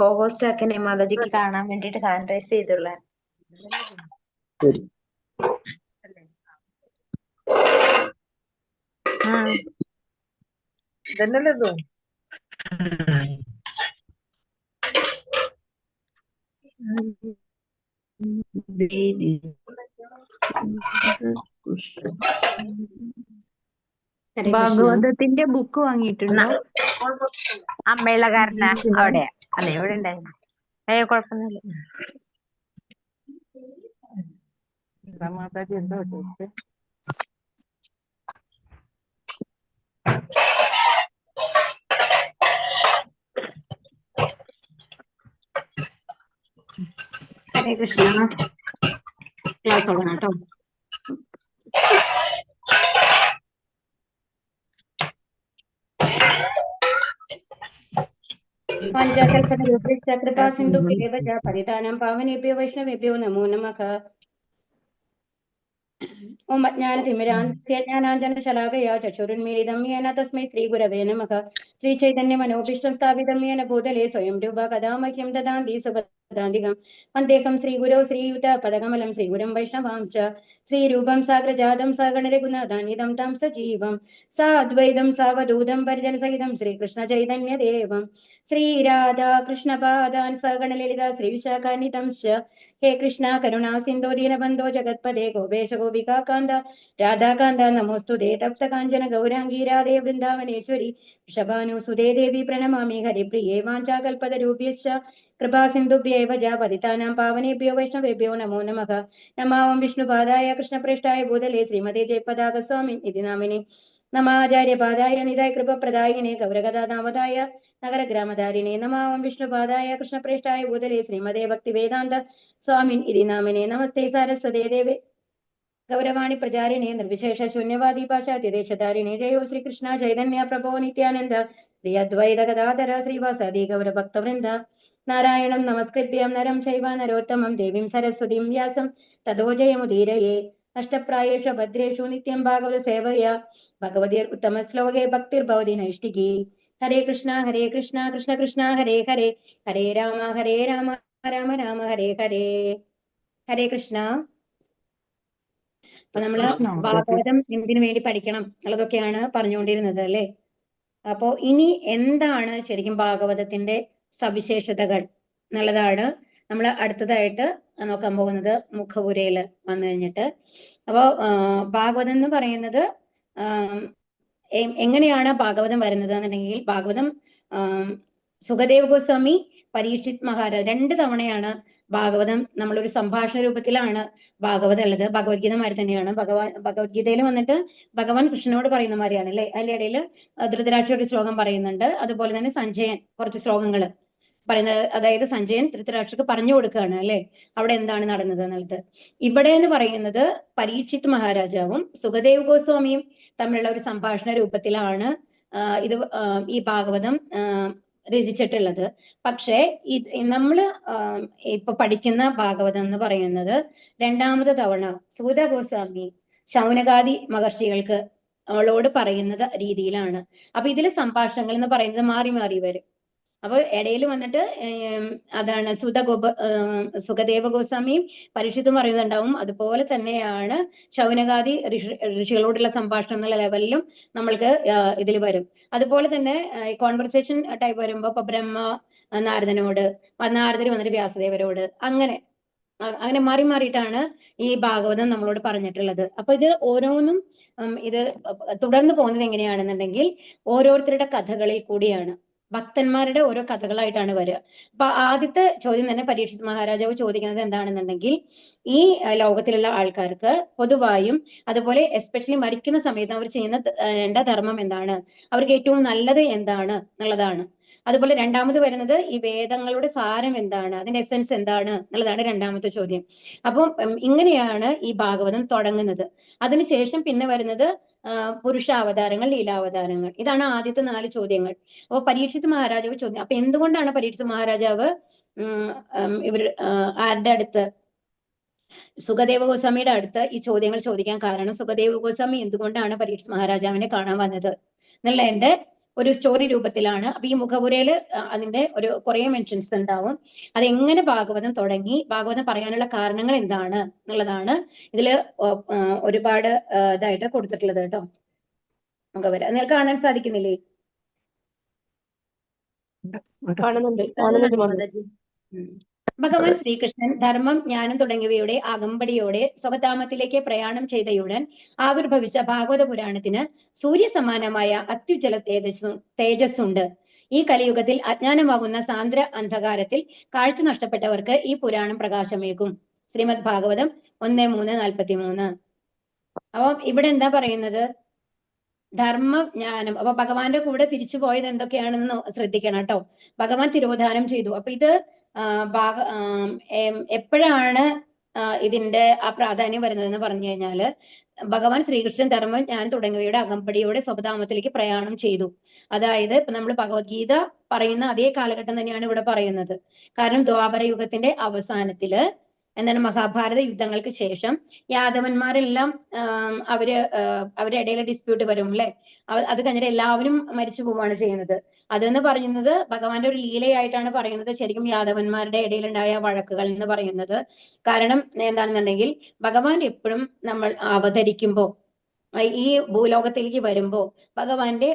Co-host ആക്കനെ മാതാജിക്ക് കാണാൻ വേണ്ടിട്ട് hand raise ചെയ്തുള്ള. ശരി. ഇതന്നല്ലേ ഇതും ഭാഗവതത്തിന്റെ ബുക്ക് വാങ്ങിയിട്ടുണ്ടോ? അമ്മയുള്ള കാരന അവിടെ അല്ലെ ഇവിടെ ഉണ്ടായിരുന്നു. കുഴപ്പമൊന്നുമില്ല. മാതാജി എന്തോ ഹരേ കൃഷ്ണ. ക്ലാസ് തുടങ്ങാം കേട്ടോ. കൃപാ സിന്ധു പരിതാനം പാവനേഭ്യോ വൈഷ്ണവേഭ്യോ നമോ നമഃ. ഓം അജ്ഞാനതിമിരാഞ്ജനശലാകയാ ചക്ഷുരുന്മീലിതം യേന തസ്മൈ ശ്രീഗുരവേ നമഃ. ശ്രീചൈതന്യമനോഭീഷ്ടം സ്ഥാപിതം യേന ഭൂതലേ സ്വയം രൂപ കഥാ മഹ്യം ദദാന്തി സുഭദ്രാന്തികം. വന്ദേഹം ശ്രീഗുരോ ശ്രീയുതപദകമലം ശ്രീഗുരം വൈഷ്ണവാം ച. ശ്രീരൂപം സാഗ്രജാതം സഗണരഘുനാഥാനിധം തം സജീവം സാദ്വൈതം സാവധൂതം പരിജനസഹിതം ശ്രീകൃഷ്ണ ചൈതന്യദേവം ശ്രീരാധാ കൃഷ്ണപാദാൻ സഗണലളിത ശ്രീവിശാഖാനിധം ച. ഹേ കൃഷ്ണ കരുണാ സിന്ധോ ദീനബന്ധോ ജഗത്പദേ ഗോപേശ ഗോപികാന്ത രാധാകാന്ത നമോസ്തുതേ തപ്ത കാഞ്ചന ഗൗരാംഗീ രാധേ വൃന്ദാവനേശ്വരി വൃഷഭാനുസുതേ ദേവി പ്രണമാമി ഹരിപ്രിയേ വാഞ്ചാകൽപതരൂപ്യശ്ച കൃപാ സിന്ധുഭ്യേവ പതിതാനാം പാവനേഭ്യോ വൈഷ്ണവേഭ്യോ നമോ നമഃ. നമാം വിഷ്ണുപാദായ കൃഷ്ണപ്രേഷ്ഠായ ഭൂതലേ ശ്രീമതേ ജയപതാക സ്വാമി ഇതി നാമിനി. നമാചാര്യപാദായ നിതായ കൃപപ്രദായിനെ ഗൗരഗദാനാമതായ നഗരഗ്രാമധാരിണേ. നമാം വിഷ്ണുപാദായ കൃഷ്ണപ്രേഷ്ഠായ ഭൂതലേ ശ്രീമതേ ഭക്തിവേദാന്ത സ്വാമിൻ ഇതി നാമിനെ. നമസ്തേ സാരസ്വതേ ദേവേ ഗൗരവാണി പ്രചാരിണേ നിർവിശേഷ ശൂന്യവാദി പാശ്ചാത്യദേശധാരിണേ. ജയോ ശ്രീകൃഷ്ണ ചൈതന്യ പ്രഭോ നിത്യാനന്ദ ശ്രീ അദ്വൈത ഗദാധര ശ്രീവാസാദി ഗൗരഭക്തവൃന്ദ. നാരായണം നമസ്കൃത്യം നരം ചൈവ നരോത്തമം ദേവീം സരസ്വതീം വ്യാസം തതോ ജയമുദീരയേ. നഷ്ടപ്രായേഷു ഭദ്രേഷു നിത്യം ഭാഗവത സേവയാ ഭഗവതീർ ഉത്തമ ശ്ലോകേ ഭക്തിർഭവതി നൈഷ്ഠികീ. ഹരേ കൃഷ്ണ കൃഷ്ണ കൃഷ്ണ ഹരേ ഹരേ ഹരേ രാമ രാമ രാമ ഹരേ ഹരേ. ഹരേ കൃഷ്ണ. അപ്പൊ നമ്മള് ഭാഗവതം എന്തിനു വേണ്ടി പഠിക്കണം എന്നുള്ളതൊക്കെയാണ് പറഞ്ഞുകൊണ്ടിരുന്നത് അല്ലെ. അപ്പോ ഇനി എന്താണ് ശരിക്കും ഭാഗവതത്തിന്റെ സവിശേഷതകൾ എന്നുള്ളതാണ് നമ്മൾ അടുത്തതായിട്ട് നോക്കാൻ പോകുന്നത് മുഖപുരയിൽ വന്നു കഴിഞ്ഞിട്ട്. അപ്പോ ഭാഗവതം എന്ന് പറയുന്നത് എങ്ങനെയാണ് ഭാഗവതം വരുന്നത് എന്നുണ്ടെങ്കിൽ ഭാഗവതം സുഖദേവ് ഗോസ്വാമി പരീക്ഷിത് മഹാരാജ് 2 തവണയാണ് ഭാഗവതം നമ്മളൊരു സംഭാഷണ രൂപത്തിലാണ് ഭാഗവതം ഉള്ളത്. ഭഗവത്ഗീതമാരി തന്നെയാണ്. ഭഗവത്ഗീതയിൽ വന്നിട്ട് ഭഗവാൻ കൃഷ്ണനോട് പറയുന്ന മാതിരിയാണ് അല്ലെ. അതിന്റെ ഇടയിൽ ധൃതരാഷ്ട്ര ഒരു ശ്ലോകം പറയുന്നുണ്ട്. അതുപോലെ തന്നെ സഞ്ജയൻ കുറച്ച് ശ്ലോകങ്ങൾ പറയുന്നത്, അതായത് സഞ്ജയൻ ധൃതരാഷ്ട്രക്ക് പറഞ്ഞു കൊടുക്കുകയാണ് അല്ലെ അവിടെ എന്താണ് നടന്നത് എന്നുള്ളത്. ഇവിടെ എന്ന് പറയുന്നത് പരീക്ഷിത് മഹാരാജാവും സുഖദേവ് ഗോസ്വാമിയും തമ്മിലുള്ള ഒരു സംഭാഷണ രൂപത്തിലാണ് ഈ ഭാഗവതം രചിച്ചിട്ടുള്ളത്. പക്ഷേ നമ്മള് ഇപ്പൊ പഠിക്കുന്ന ഭാഗവതം എന്ന് പറയുന്നത് 2ാമത് തവണ സൂത ഗോസ്വാമി ശൗനകാദി മഹർഷികൾക്ക് അവളോട് പറയുന്നത് രീതിയിലാണ്. അപ്പൊ ഇതിലെ സംഭാഷണങ്ങൾ എന്ന് പറയുന്നത് മാറി മാറി വരും. അപ്പൊ ഇടയിൽ വന്നിട്ട് അതാണ് സുഖദേവ ഗോസ്വാമിയും പരീക്ഷിത്തും പറയുന്നുണ്ടാവും. അതുപോലെ തന്നെയാണ് ശൗനകാദി ഋഷികളോടുള്ള സംഭാഷണം എന്നുള്ള ലെവലിലും നമ്മൾക്ക് ഇതിൽ വരും. അതുപോലെ തന്നെ കോൺവെർസേഷൻ ടൈപ്പ് വരുമ്പോ ഇപ്പൊ ബ്രഹ്മ നാരദനോട്, നാരദർ വന്നിട്ട് വ്യാസദേവരോട്, അങ്ങനെ മാറി മാറിയിട്ടാണ് ഈ ഭാഗവതം നമ്മളോട് പറഞ്ഞിട്ടുള്ളത്. അപ്പൊ ഇത് ഓരോന്നും ഇത് തുടർന്ന് പോകുന്നത് എങ്ങനെയാണെന്നുണ്ടെങ്കിൽ ഓരോരുത്തരുടെ കഥകളിൽ കൂടിയാണ്, ഭക്തന്മാരുടെ ഓരോ കഥകളായിട്ടാണ് വരിക. അപ്പൊ ആദ്യത്തെ ചോദ്യം തന്നെ പരീക്ഷിത് മഹാരാജാവ് ചോദിക്കുന്നത് എന്താണെന്നുണ്ടെങ്കിൽ ഈ ലോകത്തിലുള്ള ആൾക്കാർക്ക് പൊതുവായും അതുപോലെ എസ്പെഷ്യലി മരിക്കുന്ന സമയത്ത് അവർ ചെയ്യുന്ന ധർമ്മം എന്താണ്, അവർക്ക് ഏറ്റവും നല്ലത് എന്താണ് എന്നുള്ളതാണ്. അതുപോലെ 2ാമത് വരുന്നത് ഈ വേദങ്ങളുടെ സാരം എന്താണ്, അതിന്റെ എസെൻസ് എന്താണ് എന്നുള്ളതാണ് 2ാമത്തെ ചോദ്യം. അപ്പം ഇങ്ങനെയാണ് ഈ ഭാഗവതം തുടങ്ങുന്നത്. അതിനുശേഷം പിന്നെ വരുന്നത് പുരുഷാവതാരങ്ങൾ, ലീലാവതാരങ്ങൾ. ഇതാണ് ആദ്യത്തെ 4 ചോദ്യങ്ങൾ. അപ്പൊ പരീക്ഷിത് മഹാരാജാവ് ചോദ്യം, അപ്പൊ എന്തുകൊണ്ടാണ് പരീക്ഷിത് മഹാരാജാവ് ആരുടെ അടുത്ത്, സുഖദേവ ഗോസ്വാമിയുടെ അടുത്ത് ഈ ചോദ്യങ്ങൾ ചോദിക്കാൻ കാരണം സുഖദേവ ഗോസ്വാമി എന്തുകൊണ്ടാണ് പരീക്ഷിത് മഹാരാജാവിനെ കാണാൻ വന്നത് എന്നുള്ളതിന്റെ ഒരു സ്റ്റോറി രൂപത്തിലാണ്. അപ്പൊ ഈ മുഖപുരയില് അതിന്റെ ഒരു കുറെ മെൻഷൻസ് ഉണ്ടാവും. അതെങ്ങനെ ഭാഗവതം തുടങ്ങി, ഭാഗവതം പറയാനുള്ള കാരണങ്ങൾ എന്താണ് എന്നുള്ളതാണ് ഇതില് ഒരുപാട് ഇതായിട്ട് കൊടുത്തിട്ടുള്ളത് കേട്ടോ. മുഖപുര നിങ്ങൾക്ക് കാണാൻ സാധിക്കുന്നില്ലേ? കാണുന്നുണ്ട് മാതാജി. ഭഗവാൻ ശ്രീകൃഷ്ണൻ ധർമ്മം, ജ്ഞാനം തുടങ്ങിയവയുടെ അകമ്പടിയോടെ സ്വധാമത്തിലേക്ക് പ്രയാണം ചെയ്തയുടൻ ആവിർഭവിച്ച ഭാഗവത പുരാണത്തിന് സൂര്യസമാനമായ അത്യുജ്വല തേജസ്സുണ്ട്. ഈ കലിയുഗത്തിൽ അജ്ഞാനമാകുന്ന സാന്ദ്ര അന്ധകാരത്തിൽ കാഴ്ച നഷ്ടപ്പെട്ടവർക്ക് ഈ പുരാണം പ്രകാശമേകും. ശ്രീമദ് ഭാഗവതം 1:3-43. അപ്പൊ ഇവിടെ എന്താ പറയുന്നത്? ധർമ്മം, ജ്ഞാനം. അപ്പൊ ഭഗവാന്റെ കൂടെ തിരിച്ചു പോയത് എന്തൊക്കെയാണെന്ന് ശ്രദ്ധിക്കണം കേട്ടോ. ഭഗവാൻ തിരോധാനം ചെയ്തു. അപ്പൊ ഇത് എപ്പോഴാണ് ഇതിന്റെ ആ പ്രാധാന്യം വരുന്നതെന്ന് പറഞ്ഞു കഴിഞ്ഞാല്, ഭഗവാൻ ശ്രീകൃഷ്ണൻ ധർമ്മം, ജ്ഞാനം തുടങ്ങിയവയുടെ അകമ്പടിയോടെ സ്വധാമത്തിലേക്ക് പ്രയാണം ചെയ്തു. അതായത് ഇപ്പൊ നമ്മൾ ഭഗവത്ഗീത പറയുന്ന അതേ കാലഘട്ടം തന്നെയാണ് ഇവിടെ പറയുന്നത്. കാരണം ദ്വാപര യുഗത്തിന്റെ അവസാനത്തില് എന്താണ്, മഹാഭാരത യുദ്ധങ്ങൾക്ക് ശേഷം യാദവന്മാരെല്ലാം അവരുടെ ഇടയിലെ ഡിസ്പ്യൂട്ട് വരും അല്ലെ, അത് കഴിഞ്ഞിട്ട് എല്ലാവരും മരിച്ചു പോവുകയാണ് ചെയ്യുന്നത്. അതെന്ന് പറയുന്നത് ഭഗവാന്റെ ഒരു ലീലയായിട്ടാണ് പറയുന്നത്. ശരിക്കും യാദവന്മാരുടെ ഇടയിലുണ്ടായ വഴക്കുകൾ എന്ന് പറയുന്നത് കാരണം എന്താണെന്നുണ്ടെങ്കിൽ, ഭഗവാൻ എപ്പോഴും നമ്മൾ അവതരിക്കുമ്പോൾ, ഈ ഭൂലോകത്തിലേക്ക് വരുമ്പോ ഭഗവാന്റെ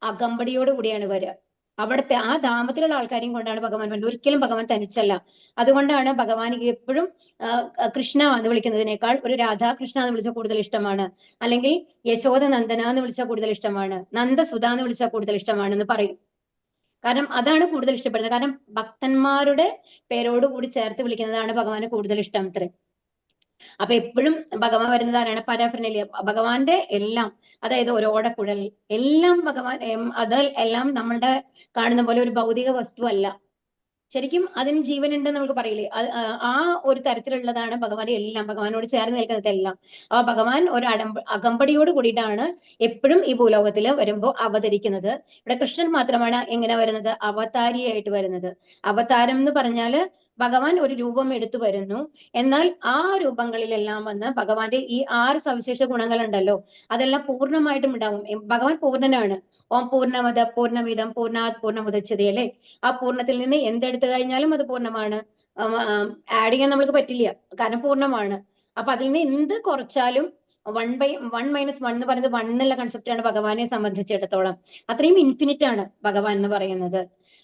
അകമ്പടിയോട് കൂടിയാണ് വരിക. അവിടുത്തെ ആ ധാമത്തിലുള്ള ആൾക്കാരെയും കൊണ്ടാണ് ഭഗവാൻ വരുന്നത്. ഒരിക്കലും ഭഗവാൻ തനിച്ചല്ല. അതുകൊണ്ടാണ് ഭഗവാൻ എപ്പോഴും കൃഷ്ണ എന്ന് വിളിക്കുന്നതിനേക്കാൾ ഒരു രാധാകൃഷ്ണ എന്ന് വിളിച്ചാൽ കൂടുതൽ ഇഷ്ടമാണ്, അല്ലെങ്കിൽ യശോദ നന്ദന എന്ന് വിളിച്ചാൽ കൂടുതൽ ഇഷ്ടമാണ്, നന്ദസുധ എന്ന് വിളിച്ചാൽ കൂടുതൽ ഇഷ്ടമാണെന്ന് പറയും. കാരണം അതാണ് കൂടുതൽ ഇഷ്ടപ്പെടുന്നത്. കാരണം ഭക്തന്മാരുടെ പേരോട് കൂടി ചേർത്ത് വിളിക്കുന്നതാണ് ഭഗവാന് കൂടുതൽ ഇഷ്ടം അത്രേ. അപ്പൊ എപ്പോഴും ഭഗവാൻ വരുന്നത് ആരാണ്? പരാഫരനലിയ. ഭഗവാന്റെ എല്ലാം, അതായത് ഒരു ഓടക്കുഴൽ എല്ലാം ഭഗവാൻ, അത് എല്ലാം നമ്മളുടെ കാണുന്ന പോലെ ഒരു ഭൗതിക വസ്തു അല്ല. ശരിക്കും അതിന് ജീവനുണ്ടെന്ന് നമുക്ക് പറയില്ലേ, ആ ഒരു തരത്തിലുള്ളതാണ് ഭഗവാന്റെ എല്ലാം, ഭഗവാനോട് ചേർന്ന് നിൽക്കുന്നതെല്ലാം. അപ്പൊ ഭഗവാൻ ഒരു അകമ്പടിയോട് കൂടിയിട്ടാണ് എപ്പോഴും ഈ ഭൂലോകത്തിൽ വരുമ്പോൾ അവതരിക്കുന്നത്. ഇവിടെ കൃഷ്ണൻ മാത്രമാണ് എങ്ങനെ വരുന്നത്? അവതാരിയായിട്ട് വരുന്നത്. അവതാരം എന്ന് പറഞ്ഞാല് ഭഗവാൻ ഒരു രൂപം എടുത്തു വരുന്നു. എന്നാൽ ആ രൂപങ്ങളിലെല്ലാം വന്ന് ഭഗവാന്റെ ഈ 6 സവിശേഷ ഗുണങ്ങളുണ്ടല്ലോ, അതെല്ലാം പൂർണ്ണമായിട്ടും ഉണ്ടാവും. ഭഗവാൻ പൂർണ്ണനാണ്. ഓം പൂർണ്ണമത പൂർണ്ണമിതം പൂർണ്ണാത് പൂർണ്ണമുദച്യതേ അല്ലേ. ആ പൂർണ്ണത്തിൽ നിന്ന് എന്തെടുത്തു കഴിഞ്ഞാലും അത് പൂർണ്ണമാണ്. ആഡ് ചെയ്യാൻ നമ്മൾക്ക് പറ്റില്ല, കാരണം പൂർണ്ണമാണ്. അപ്പൊ അതിൽ നിന്ന് എന്ത് കുറച്ചാലും 1/1 എന്ന് പറയുന്നത് 1 എന്നുള്ള കൺസെപ്റ്റാണ് ഭഗവാനെ സംബന്ധിച്ചിടത്തോളം. അത്രയും ഇൻഫിനിറ്റ് ആണ് ഭഗവാൻ എന്ന് പറയുന്നത്.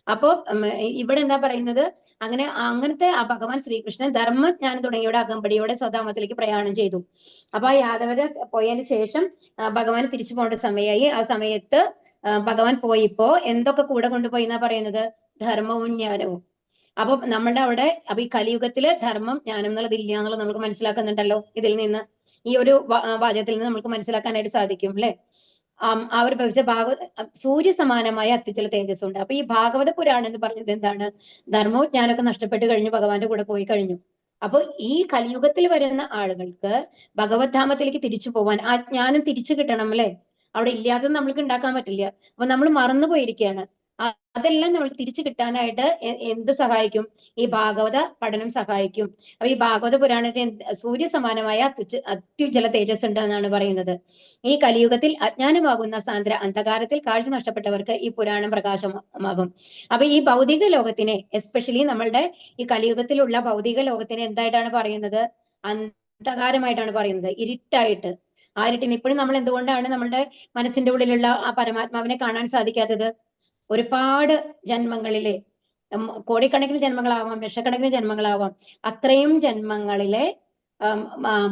അപ്പോ ഇവിടെ എന്താ പറയുന്നത്? അങ്ങനത്തെ ആ ഭഗവാൻ ശ്രീകൃഷ്ണൻ ധർമ്മം, ജ്ഞാനം തുടങ്ങിയവയുടെ അകമ്പടിയോടെ സ്വധാമത്തിലേക്ക് പ്രയാണം ചെയ്തു. അപ്പൊ ആ യാദവര് പോയതിനു ശേഷം ഭഗവാൻ തിരിച്ചു പോകേണ്ട സമയമായി. ആ സമയത്ത് ഭഗവാൻ പോയിപ്പോ എന്തൊക്കെ കൂടെ കൊണ്ടുപോയി എന്നാ പറയുന്നത്? ധർമ്മവും ജ്ഞാനവും. അപ്പൊ നമ്മളുടെ അവിടെ അപ്പൊ ഈ കലിയുഗത്തില് ധർമ്മം, ജ്ഞാനം എന്നുള്ളത് ഇല്ല എന്നുള്ളത് നമുക്ക് മനസ്സിലാക്കുന്നുണ്ടല്ലോ. ഇതിൽ നിന്ന്, ഈ ഒരു വാചകത്തിൽ നിന്ന് നമുക്ക് മനസ്സിലാക്കാനായിട്ട് സാധിക്കും അല്ലെ. ആവിർഭവിച്ച സൂര്യ സമാനമായ അത്യുജ്വല തേജസ് ഉണ്ട്. അപ്പൊ ഈ ഭാഗവത പുരാണം എന്ന് പറഞ്ഞത് എന്താണ്? ധർമ്മവും ജ്ഞാനമൊക്കെ നഷ്ടപ്പെട്ട് കഴിഞ്ഞു, ഭഗവാന്റെ കൂടെ പോയി കഴിഞ്ഞു. അപ്പൊ ഈ കലിയുഗത്തിൽ വരുന്ന ആളുകൾക്ക് ഭഗവത് ധാമത്തിലേക്ക് തിരിച്ചു പോവാൻ ആ ജ്ഞാനം തിരിച്ചു കിട്ടണം അല്ലെ. അവിടെ ഇല്ലാത്തത് നമ്മൾക്ക് ഉണ്ടാക്കാൻ പറ്റില്ല. അപ്പൊ നമ്മൾ മറന്നു പോയിരിക്കുകയാണ്. അതെല്ലാം നമ്മൾ തിരിച്ചു കിട്ടാനായിട്ട് എന്ത് സഹായിക്കും? ഈ ഭാഗവത പഠനം സഹായിക്കും. അപ്പൊ ഈ ഭാഗവത പുരാണത്തിന് സൂര്യ സമാനമായ അത്യുജ്വല തേജസ് ഉണ്ട് എന്നാണ് പറയുന്നത്. ഈ കലിയുഗത്തിൽ അജ്ഞാനമാകുന്ന സാന്ദ്ര അന്ധകാരത്തിൽ കാഴ്ച നഷ്ടപ്പെട്ടവർക്ക് ഈ പുരാണം പ്രകാശമാകും. അപ്പൊ ഈ ഭൗതിക ലോകത്തിനെ, എസ്പെഷ്യലി നമ്മളുടെ ഈ കലിയുഗത്തിലുള്ള ഭൗതിക ലോകത്തിനെ എന്തായിട്ടാണ് പറയുന്നത്? അന്ധകാരമായിട്ടാണ് പറയുന്നത്, ഇരുട്ടായിട്ട്. ആ ഇരുട്ടിന് ഇപ്പോഴും നമ്മൾ എന്തുകൊണ്ടാണ് നമ്മളുടെ മനസ്സിന്റെ ഉള്ളിലുള്ള ആ പരമാത്മാവിനെ കാണാൻ സാധിക്കാത്തത്? ഒരുപാട് ജന്മങ്ങളിലെ, കോടിക്കണക്കിന് ജന്മങ്ങളാവാം, ലക്ഷക്കണക്കിന് ജന്മങ്ങളാവാം, അത്രയും ജന്മങ്ങളിലെ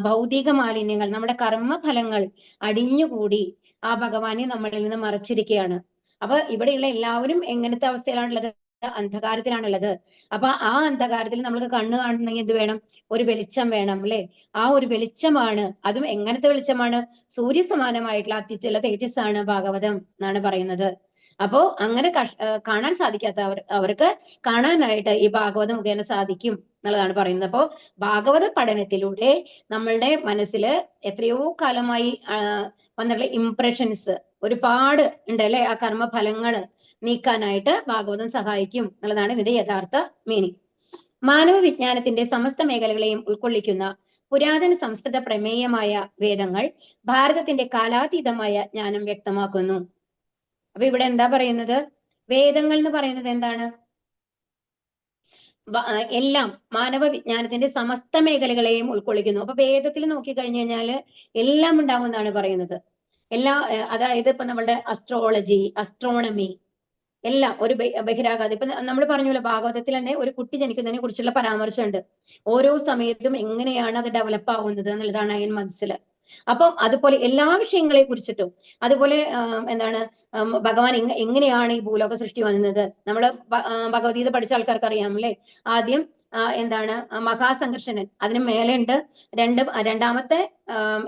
ഭൗതിക മാലിന്യങ്ങൾ, നമ്മുടെ കർമ്മഫലങ്ങൾ അടിഞ്ഞുകൂടി ആ ഭഗവാനെ നമ്മളിൽ നിന്ന് മറച്ചിരിക്കുകയാണ്. അപ്പൊ ഇവിടെയുള്ള എല്ലാവരും എങ്ങനത്തെ അവസ്ഥയിലാണുള്ളത്? അന്ധകാരത്തിലാണുള്ളത്. അപ്പൊ ആ അന്ധകാരത്തിൽ നമ്മൾക്ക് കണ്ണ് കാണണമെങ്കിൽ എന്ത് വേണം? ഒരു വെളിച്ചം വേണം അല്ലെ. ആ ഒരു വെളിച്ചമാണ്, അതും എങ്ങനത്തെ വെളിച്ചമാണ്? സൂര്യ സമാനമായിട്ടുള്ള അത്യുജ്വല തേജസ്സാണ് ഭാഗവതം എന്നാണ് പറയുന്നത്. അപ്പോ അങ്ങനെ കാണാൻ സാധിക്കാത്ത അവർക്ക് കാണാനായിട്ട് ഈ ഭാഗവതം മുഖേന സാധിക്കും എന്നുള്ളതാണ് പറയുന്നത്. അപ്പോ ഭാഗവത പഠനത്തിലൂടെ നമ്മളുടെ മനസ്സിൽ എത്രയോ കാലമായി വന്നിട്ടുള്ള ഇംപ്രഷൻസ് ഒരുപാട് ഉണ്ട് അല്ലെ. ആ കർമ്മഫലങ്ങൾ നീക്കാനായിട്ട് ഭാഗവതം സഹായിക്കും എന്നുള്ളതാണ് ഇതിന്റെ യഥാർത്ഥ മീനിങ്. മാനവ വിജ്ഞാനത്തിന്റെ സമസ്ത മേഖലകളെയും ഉൾക്കൊള്ളിക്കുന്ന പുരാതന സംസ്കൃത പ്രമേയമായ വേദങ്ങൾ ഭാരതത്തിന്റെ കാലാതീതമായ ജ്ഞാനം വ്യക്തമാക്കുന്നു. അപ്പൊ ഇവിടെ എന്താ പറയുന്നത്? വേദങ്ങൾ എന്ന് പറയുന്നത് എന്താണ്? എല്ലാം മാനവ വിജ്ഞാനത്തിന്റെ സമസ്ത മേഖലകളെയും ഉൾക്കൊള്ളിക്കുന്നു. അപ്പൊ വേദത്തിൽ നോക്കിക്കഴിഞ്ഞു കഴിഞ്ഞാല് എല്ലാം ഉണ്ടാകുമെന്നാണ് പറയുന്നത്. അതായത് ഇപ്പൊ നമ്മളുടെ അസ്ട്രോളജി, അസ്ട്രോണമി എല്ലാം ഒരു ബഹിരാകാശം. ഇപ്പൊ നമ്മൾ പറഞ്ഞല്ലോ, ഭാഗവതത്തിൽ തന്നെ ഒരു കുട്ടി ജനിക്കുന്നതിനെ കുറിച്ചുള്ള പരാമർശമുണ്ട്. ഓരോ സമയത്തും എങ്ങനെയാണ് അത് ഡെവലപ്പ് ആവുന്നത് എന്നുള്ളതാണ് അതിന് മനസ്സില്. അപ്പം അതുപോലെ എല്ലാ വിഷയങ്ങളെ കുറിച്ചിട്ടും, അതുപോലെ എന്താണ് ഭഗവാൻ എങ്ങനെയാണ് ഈ ഭൂലോക സൃഷ്ടി വന്നത്? നമ്മള് ഭഗവത്ഗീത പഠിച്ച ആൾക്കാർക്ക് അറിയാം അല്ലേ? ആദ്യം എന്താണ് മഹാസംഘർഷണൻ, അതിന് മേലുണ്ട് രണ്ടാമത്തെ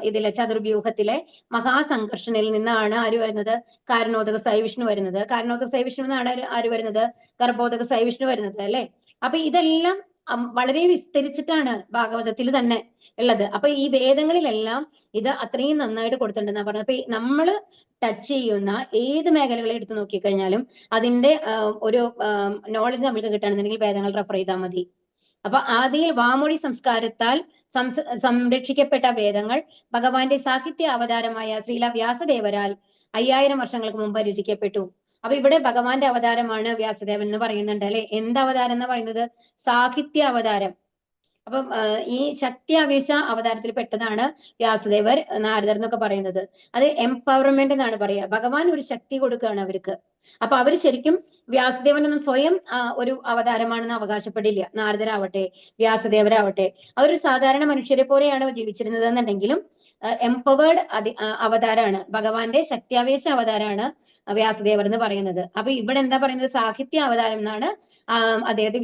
ഇതിലെ ചതുർവ്യൂഹത്തിലെ മഹാസംഘർഷണിൽ നിന്നാണ് ആര് വരുന്നത്? കാരണോദക സൈവിഷ്ണു വരുന്നത്. കാരണോദക സൈവിഷ്ണു എന്നാണ് ആര് വരുന്നത്? ഗർഭോദക സൈവിഷ്ണു വരുന്നത് അല്ലെ? അപ്പൊ ഇതെല്ലാം വളരെ വിസ്തരിച്ചിട്ടാണ് ഭാഗവതത്തിൽ തന്നെ ഉള്ളത്. അപ്പൊ ഈ വേദങ്ങളിലെല്ലാം ഇത് അത്രയും നന്നായിട്ട് കൊടുത്തിട്ടുണ്ടെന്നാ പറഞ്ഞത്. അപ്പൊ നമ്മള് ടച്ച് ചെയ്യുന്ന ഏത് മേഖലകളെ എടുത്തു നോക്കിക്കഴിഞ്ഞാലും അതിന്റെ ഒരു നോളജ് നമുക്ക് കിട്ടണമെന്നുണ്ടെങ്കിൽ വേദങ്ങൾ റെഫർ ചെയ്താൽ മതി. അപ്പൊ ആദിയിൽ വാമൊഴി സംസ്കാരത്താൽ സംരക്ഷിക്കപ്പെട്ട വേദങ്ങൾ ഭഗവാന്റെ സാഹിത്യ അവതാരമായ ശ്രീല വ്യാസദേവരാൽ 5000 വർഷങ്ങൾക്ക് മുമ്പ് രചിക്കപ്പെട്ടു. അപ്പൊ ഇവിടെ ഭഗവാന്റെ അവതാരമാണ് വ്യാസദേവൻ എന്ന് പറയുന്നുണ്ട് അല്ലെ? എന്ത് അവതാരം എന്ന് പറയുന്നത്? സാഹിത്യ അവതാരം. അപ്പം ഈ ശക്തിയാവേശ അവതാരത്തിൽ പെട്ടതാണ് വ്യാസദേവർ, നാരദർ എന്നൊക്കെ പറയുന്നത്. അത് എംപവർമെന്റ് എന്നാണ് പറയുക. ഭഗവാൻ ഒരു ശക്തി കൊടുക്കുകയാണ് അവർക്ക്. അപ്പൊ അവര് ശരിക്കും വ്യാസദേവനൊന്നും സ്വയം ഒരു അവതാരമാണെന്ന് അവകാശപ്പെടില്ല. നാരദരാവട്ടെ വ്യാസദേവരാവട്ടെ അവരൊരു സാധാരണ മനുഷ്യരെ പോലെയാണ് ജീവിച്ചിരുന്നത് എന്നുണ്ടെങ്കിലും എംപവേർഡ് അവതാരാണ്, ഭഗവാന്റെ ശക്തിയാവേശ അവതാരാണ് വ്യാസദേവർ എന്ന് പറയുന്നത്. അപ്പൊ ഇവിടെ എന്താ പറയുന്നത്? സാഹിത്യ അവതാരം എന്നാണ് അദ്ദേഹത്തെ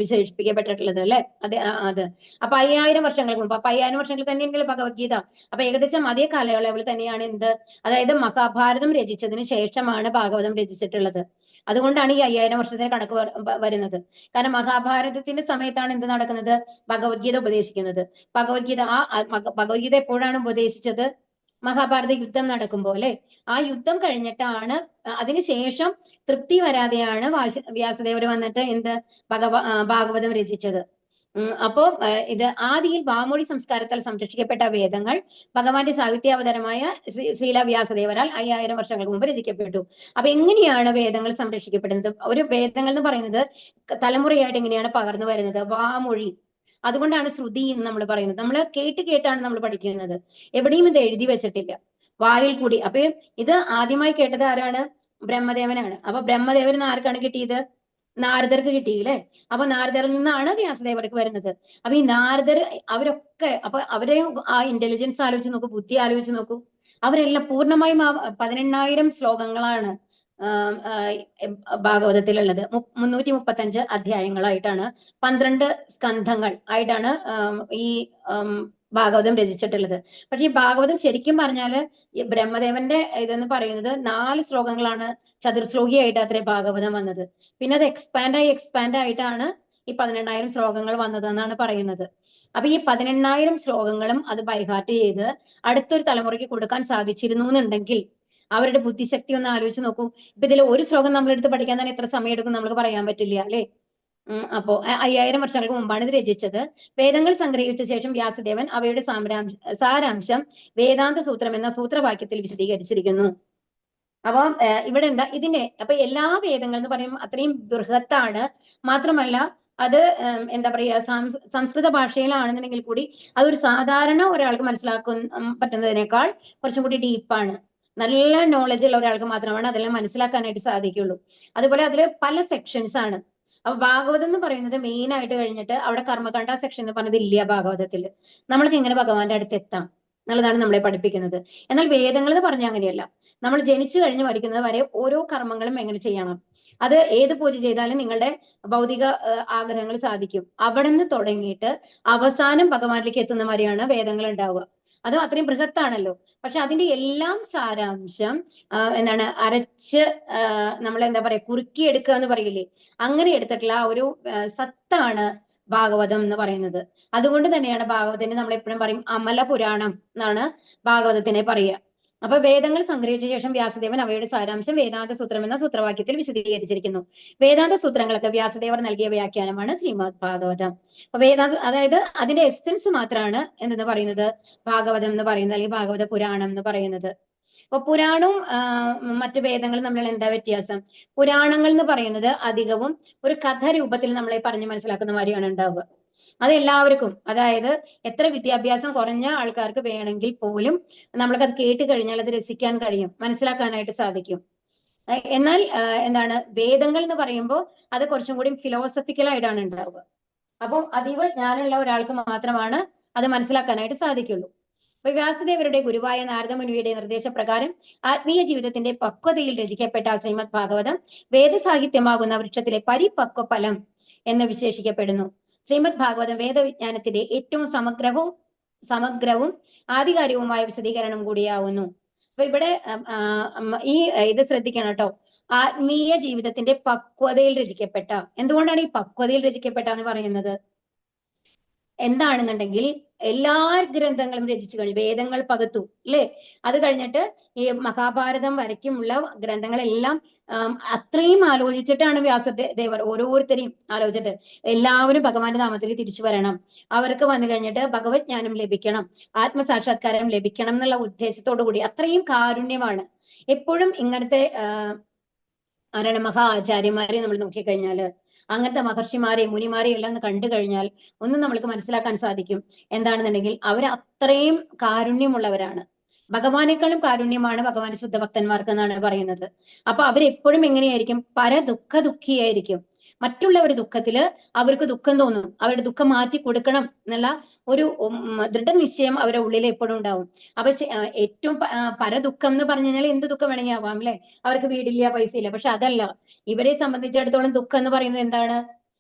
വിശേഷിപ്പിക്കപ്പെട്ടിട്ടുള്ളത് അല്ലെ? അത് അപ്പൊ 5000 വർഷങ്ങൾക്ക് മുമ്പ്. അപ്പൊ 5000 വർഷങ്ങൾ തന്നെയാണെങ്കിൽ ഭഗവത്ഗീത. അപ്പൊ ഏകദേശം അതേ കാലയളവിൽ തന്നെയാണ് എന്ത്? അതായത് മഹാഭാരതം രചിച്ചതിന് ശേഷമാണ് ഭാഗവതം രചിച്ചിട്ടുള്ളത്. അതുകൊണ്ടാണ് ഈ 5000 വർഷത്തിന് കണക്ക് വരുന്നത്. കാരണം മഹാഭാരതത്തിന്റെ സമയത്താണ് എന്ത് നടക്കുന്നത്? ഭഗവത്ഗീത ഉപദേശിക്കുന്നത്. ഭഗവത്ഗീത എപ്പോഴാണ് ഉപദേശിച്ചത്? മഹാഭാരത യുദ്ധം നടക്കുമ്പോൾ അല്ലെ? ആ യുദ്ധം കഴിഞ്ഞിട്ടാണ്, അതിനുശേഷം തൃപ്തി വരാതെയാണ് വ്യാസദേവർ വന്നിട്ട് എന്ത് ഭാഗവതം രചിച്ചത്. അപ്പോ ഇത് ആദിയിൽ വാമൊഴി സംസ്കാരത്താൽ സംരക്ഷിക്കപ്പെട്ട വേദങ്ങൾ ഭഗവാന്റെ സാഹിത്യാവതാരമായ ശ്രീല വ്യാസദേവരാൽ 5000 വർഷങ്ങൾക്ക് മുമ്പ് രചിക്കപ്പെട്ടു. അപ്പൊ എങ്ങനെയാണ് വേദങ്ങൾ സംരക്ഷിക്കപ്പെടുന്നത്? ഒരു വേദങ്ങൾ എന്ന് പറയുന്നത് തലമുറയായിട്ട് എങ്ങനെയാണ് പകർന്നു വരുന്നത്? വാമൊഴി. അതുകൊണ്ടാണ് ശ്രുതി എന്ന് നമ്മൾ പറയുന്നത്. നമ്മൾ കേട്ടാണ് നമ്മൾ പഠിക്കുന്നത്. എവിടെയും ഇത് എഴുതി വെച്ചിട്ടില്ല, വായിൽ കൂടി. അപ്പൊ ഇത് ആദ്യമായി കേട്ടത് ആരാണ്? ബ്രഹ്മദേവനാണ്. അപ്പൊ ബ്രഹ്മദേവന് ആർക്കാണ് കിട്ടിയത്? നാരദർക്ക് കിട്ടിയില്ലേ? അപ്പൊ നാരദരിൽ നിന്നാണ് വ്യാസദേവർക്ക് വരുന്നത്. അപ്പൊ ഈ നാരദർ അവരൊക്കെ, അപ്പൊ അവരെ ആ ഇന്റലിജൻസ് ആലോചിച്ച് നോക്കൂ, ബുദ്ധി ആലോചിച്ച് നോക്കൂ. അവരെല്ലാം പൂർണ്ണമായും 18000 ശ്ലോകങ്ങളാണ് ഭാഗവതത്തിലുള്ളത്. 335 അധ്യായങ്ങളായിട്ടാണ്, 12 സ്കന്ധങ്ങൾ ആയിട്ടാണ് ഈ ഭാഗവതം രചിച്ചിട്ടുള്ളത്. പക്ഷെ ഈ ഭാഗവതം ശരിക്കും പറഞ്ഞാല് ഈ ബ്രഹ്മദേവന്റെ ഇതെന്ന് പറയുന്നത് 4 ശ്ലോകങ്ങളാണ് ചതുർശ്ലോകിയായിട്ട് അത്രേ ഭാഗവതം വന്നത്. പിന്നെ അത് എക്സ്പാൻഡ് ആയിട്ടാണ് ഈ 18000 ശ്ലോകങ്ങൾ വന്നതെന്നാണ് പറയുന്നത്. അപ്പൊ ഈ 18000 ശ്ലോകങ്ങളും അത് ബൈഹാർട്ട് ചെയ്ത് അടുത്തൊരു തലമുറയ്ക്ക് കൊടുക്കാൻ സാധിച്ചിരുന്നു എന്നുണ്ടെങ്കിൽ അവരുടെ ബുദ്ധിശക്തി ഒന്ന് ആലോചിച്ച് നോക്കൂ. ഇപ്പൊ ഇതിൽ ഒരു ശ്ലോകം നമ്മളെടുത്ത് പഠിക്കാൻ തന്നെ എത്ര സമയം എടുക്കും നമുക്ക് പറയാൻ പറ്റില്ല അല്ലെ? അപ്പോ 5000 വർഷങ്ങൾക്ക് മുമ്പാണ് ഇത് രചിച്ചത്. വേദങ്ങൾ സംഗ്രഹിച്ച ശേഷം വ്യാസദേവൻ അവയുടെ സാരാംശം വേദാന്ത സൂത്രം എന്ന സൂത്രവാക്യത്തിൽ വിശദീകരിച്ചിരിക്കുന്നു. അപ്പൊ ഇവിടെ എന്താ ഇതിന്റെ, അപ്പൊ എല്ലാ വേദങ്ങൾ എന്ന് പറയുമ്പോൾ അത്രയും ബൃഹത്താണ്. മാത്രമല്ല അത് എന്താ പറയാ, സംസ്കൃത ഭാഷയിലാണെന്നുണ്ടെങ്കിൽ കൂടി അതൊരു സാധാരണ ഒരാൾക്ക് മനസ്സിലാക്കാൻ പറ്റുന്നതിനേക്കാൾ കുറച്ചും കൂടി ഡീപ്പാണ്. നല്ല നോളജ് ഉള്ള ഒരാൾക്ക് മാത്രമാണ് അതെല്ലാം മനസ്സിലാക്കാനായിട്ട് സാധിക്കുള്ളൂ. അതുപോലെ അതിൽ പല സെക്ഷൻസ് ആണ്. അപ്പൊ ഭാഗവതം എന്ന് പറയുന്നത് മെയിൻ ആയിട്ട് കഴിഞ്ഞിട്ട് അവിടെ കർമ്മകാണ്ഡ സെക്ഷൻ എന്ന് പറഞ്ഞത് ഇല്ല ഭാഗവതത്തിൽ. നമ്മൾക്ക് എങ്ങനെ ഭഗവാന്റെ അടുത്ത് എത്താം എന്നുള്ളതാണ് നമ്മളെ പഠിപ്പിക്കുന്നത്. എന്നാൽ വേദങ്ങൾ എന്ന് പറഞ്ഞാൽ അങ്ങനെയല്ല. നമ്മൾ ജനിച്ചു കഴിഞ്ഞ് മരിക്കുന്നത് വരെ ഓരോ കർമ്മങ്ങളും എങ്ങനെ ചെയ്യണം, അത് ഏത് പൂജ ചെയ്താലും നിങ്ങളുടെ ഭൗതിക ആഗ്രഹങ്ങൾ സാധിക്കും, അവിടെ നിന്ന് തുടങ്ങിയിട്ട് അവസാനം ഭഗവാനിലേക്ക് എത്തുന്ന വരെയാണ് വേദങ്ങൾ ഉണ്ടാവുക. അത് അത്രയും ബൃഹത്താണല്ലോ. പക്ഷെ അതിന്റെ എല്ലാം സാരാംശം എന്താണ് അരച്ച് നമ്മൾ എന്താ പറയാ കുറുക്കിയെടുക്കുക എന്ന് പറയില്ലേ, അങ്ങനെ എടുത്തിട്ടുള്ള ആ ഒരു സത്താണ് ഭാഗവതം എന്ന് പറയുന്നത്. അതുകൊണ്ട് തന്നെയാണ് ഭാഗവതത്തിന് നമ്മൾ എപ്പോഴും പറയും അമല പുരാണം എന്നാണ് ഭാഗവതത്തിനെ പറയുക. അപ്പൊ വേദങ്ങൾ സംഗ്രഹിച്ച ശേഷം വ്യാസദേവൻ അവയുടെ സാരാംശം വേദാന്ത സൂത്രം എന്ന സൂത്രവാക്യത്തിൽ വിശദീകരിച്ചിരിക്കുന്നു. വേദാന്ത സൂത്രങ്ങൾക്ക് വ്യാസദേവർ നൽകിയ വ്യാഖ്യാനമാണ് ശ്രീമദ് ഭാഗവതം. അപ്പൊ വേദാന്ത, അതായത് അതിന്റെ എസെൻസ് മാത്രമാണ് എന്തെന്ന് പറയുന്നത് ഭാഗവതം എന്ന് പറയുന്നത്, അല്ലെങ്കിൽ ഭാഗവത പുരാണം എന്ന് പറയുന്നത്. അപ്പൊ പുരാണവും മറ്റു വേദങ്ങളും തമ്മിൽ എന്താ വ്യത്യാസം? പുരാണങ്ങൾ എന്ന് പറയുന്നത് അധികവും ഒരു കഥ രൂപത്തിൽ നമ്മളെ പറഞ്ഞ് മനസ്സിലാക്കുന്ന മാതിരിയാണ് ഉണ്ടാവുക. അത് എല്ലാവർക്കും, അതായത് എത്ര വിദ്യാഭ്യാസം കുറഞ്ഞ ആൾക്കാർക്ക് വേണമെങ്കിൽ പോലും നമ്മൾക്കത് കേട്ട് കഴിഞ്ഞാൽ അത് രസിക്കാൻ കഴിയും, മനസ്സിലാക്കാനായിട്ട് സാധിക്കും. എന്നാൽ എന്താണ് വേദങ്ങൾ എന്ന് പറയുമ്പോൾ അത് കുറച്ചും കൂടി ഫിലോസഫിക്കൽ ആയിട്ടാണ് ഉണ്ടാവുക. അപ്പോൾ അതീവ ജ്ഞാനമുള്ള ഒരാൾക്ക് മാത്രമാണ് അത് മനസ്സിലാക്കാനായിട്ട് സാധിക്കുള്ളൂ. അപ്പൊ വ്യാസദേവരുടെ ഗുരുവായ നാരദമുനിയുടെ നിർദ്ദേശപ്രകാരം ആത്മീയ ജീവിതത്തിന്റെ പക്വതയിൽ രചിക്കപ്പെട്ട ശ്രീമദ് ഭാഗവതം വേദസാഹിത്യമാകുന്ന വൃക്ഷത്തിലെ പരിപക്വ ഫലം എന്ന് വിശേഷിക്കപ്പെടുന്നു. ശ്രീമദ് ഭാഗവതം വേദവിജ്ഞാനത്തിന്റെ ഏറ്റവും സമഗ്രവും ആധികാരികവുമായ വിശദീകരണം കൂടിയാവുന്നു. അപ്പൊ ഇവിടെ ഇത് ശ്രദ്ധിക്കണം കേട്ടോ. ആത്മീയ ജീവിതത്തിന്റെ പക്വതയിൽ രചിക്കപ്പെട്ട, എന്തുകൊണ്ടാണ് ഈ പക്വതയിൽ രചിക്കപ്പെട്ട എന്ന് പറയുന്നത്? എന്താണെന്നുണ്ടെങ്കിൽ എല്ലാ ഗ്രന്ഥങ്ങളും രചിച്ചു കഴിഞ്ഞു, വേദങ്ങൾ പകുത്തു അല്ലേ, അത് കഴിഞ്ഞിട്ട് ഈ മഹാഭാരതം വരയ്ക്കുമുള്ള ഗ്രന്ഥങ്ങളെല്ലാം അത്രയും ആലോചിച്ചിട്ടാണ് വ്യാസദേവർ ഓരോരുത്തരെയും ആലോചിച്ചിട്ട് എല്ലാവരും ഭഗവാന്റെ നാമത്തിൽ തിരിച്ചു വരണം, അവർക്ക് വന്നു കഴിഞ്ഞിട്ട് ഭഗവത് ജ്ഞാനം ലഭിക്കണം, ആത്മസാക്ഷാത്കാരം ലഭിക്കണം എന്നുള്ള ഉദ്ദേശത്തോടു കൂടി അത്രയും കാരുണ്യമാണ്. എപ്പോഴും ഇങ്ങനത്തെ ആരാണ് മഹാ ആചാര്യന്മാരെ നമ്മൾ നോക്കിക്കഴിഞ്ഞാല്, അങ്ങനത്തെ മഹർഷിമാരെയും മുനിമാരെയും എല്ലാം കണ്ടു കഴിഞ്ഞാൽ ഒന്നും നമ്മൾക്ക് മനസ്സിലാക്കാൻ സാധിക്കും. എന്താണെന്നുണ്ടെങ്കിൽ അവർ അത്രയും കാരുണ്യമുള്ളവരാണ്. ഭഗവാനേക്കാളും കാരുണ്യമാണ് ഭഗവാന്റെ ശുദ്ധഭക്തന്മാർക്ക് എന്നാണ് പറയുന്നത്. അപ്പൊ അവരെപ്പോഴും എങ്ങനെയായിരിക്കും? ദുഃഖിയായിരിക്കും. മറ്റുള്ളവരുടെ ദുഃഖത്തില് അവർക്ക് ദുഃഖം തോന്നും, അവരുടെ ദുഃഖം മാറ്റി കൊടുക്കണം എന്നുള്ള ഒരു ദൃഢനിശ്ചയം അവരുടെ ഉള്ളിൽ എപ്പോഴും ഉണ്ടാവും. അപ്പൊ ഏറ്റവും പരദുഃഖം എന്ന് പറഞ്ഞു കഴിഞ്ഞാൽ എന്ത് ദുഃഖം വേണമെങ്കിൽ ആവാം അല്ലെ, അവർക്ക് വീടില്ല, പൈസ ഇല്ല. പക്ഷെ അതല്ല, ഇവരെ സംബന്ധിച്ചിടത്തോളം ദുഃഖം എന്ന് പറയുന്നത് എന്താണ്?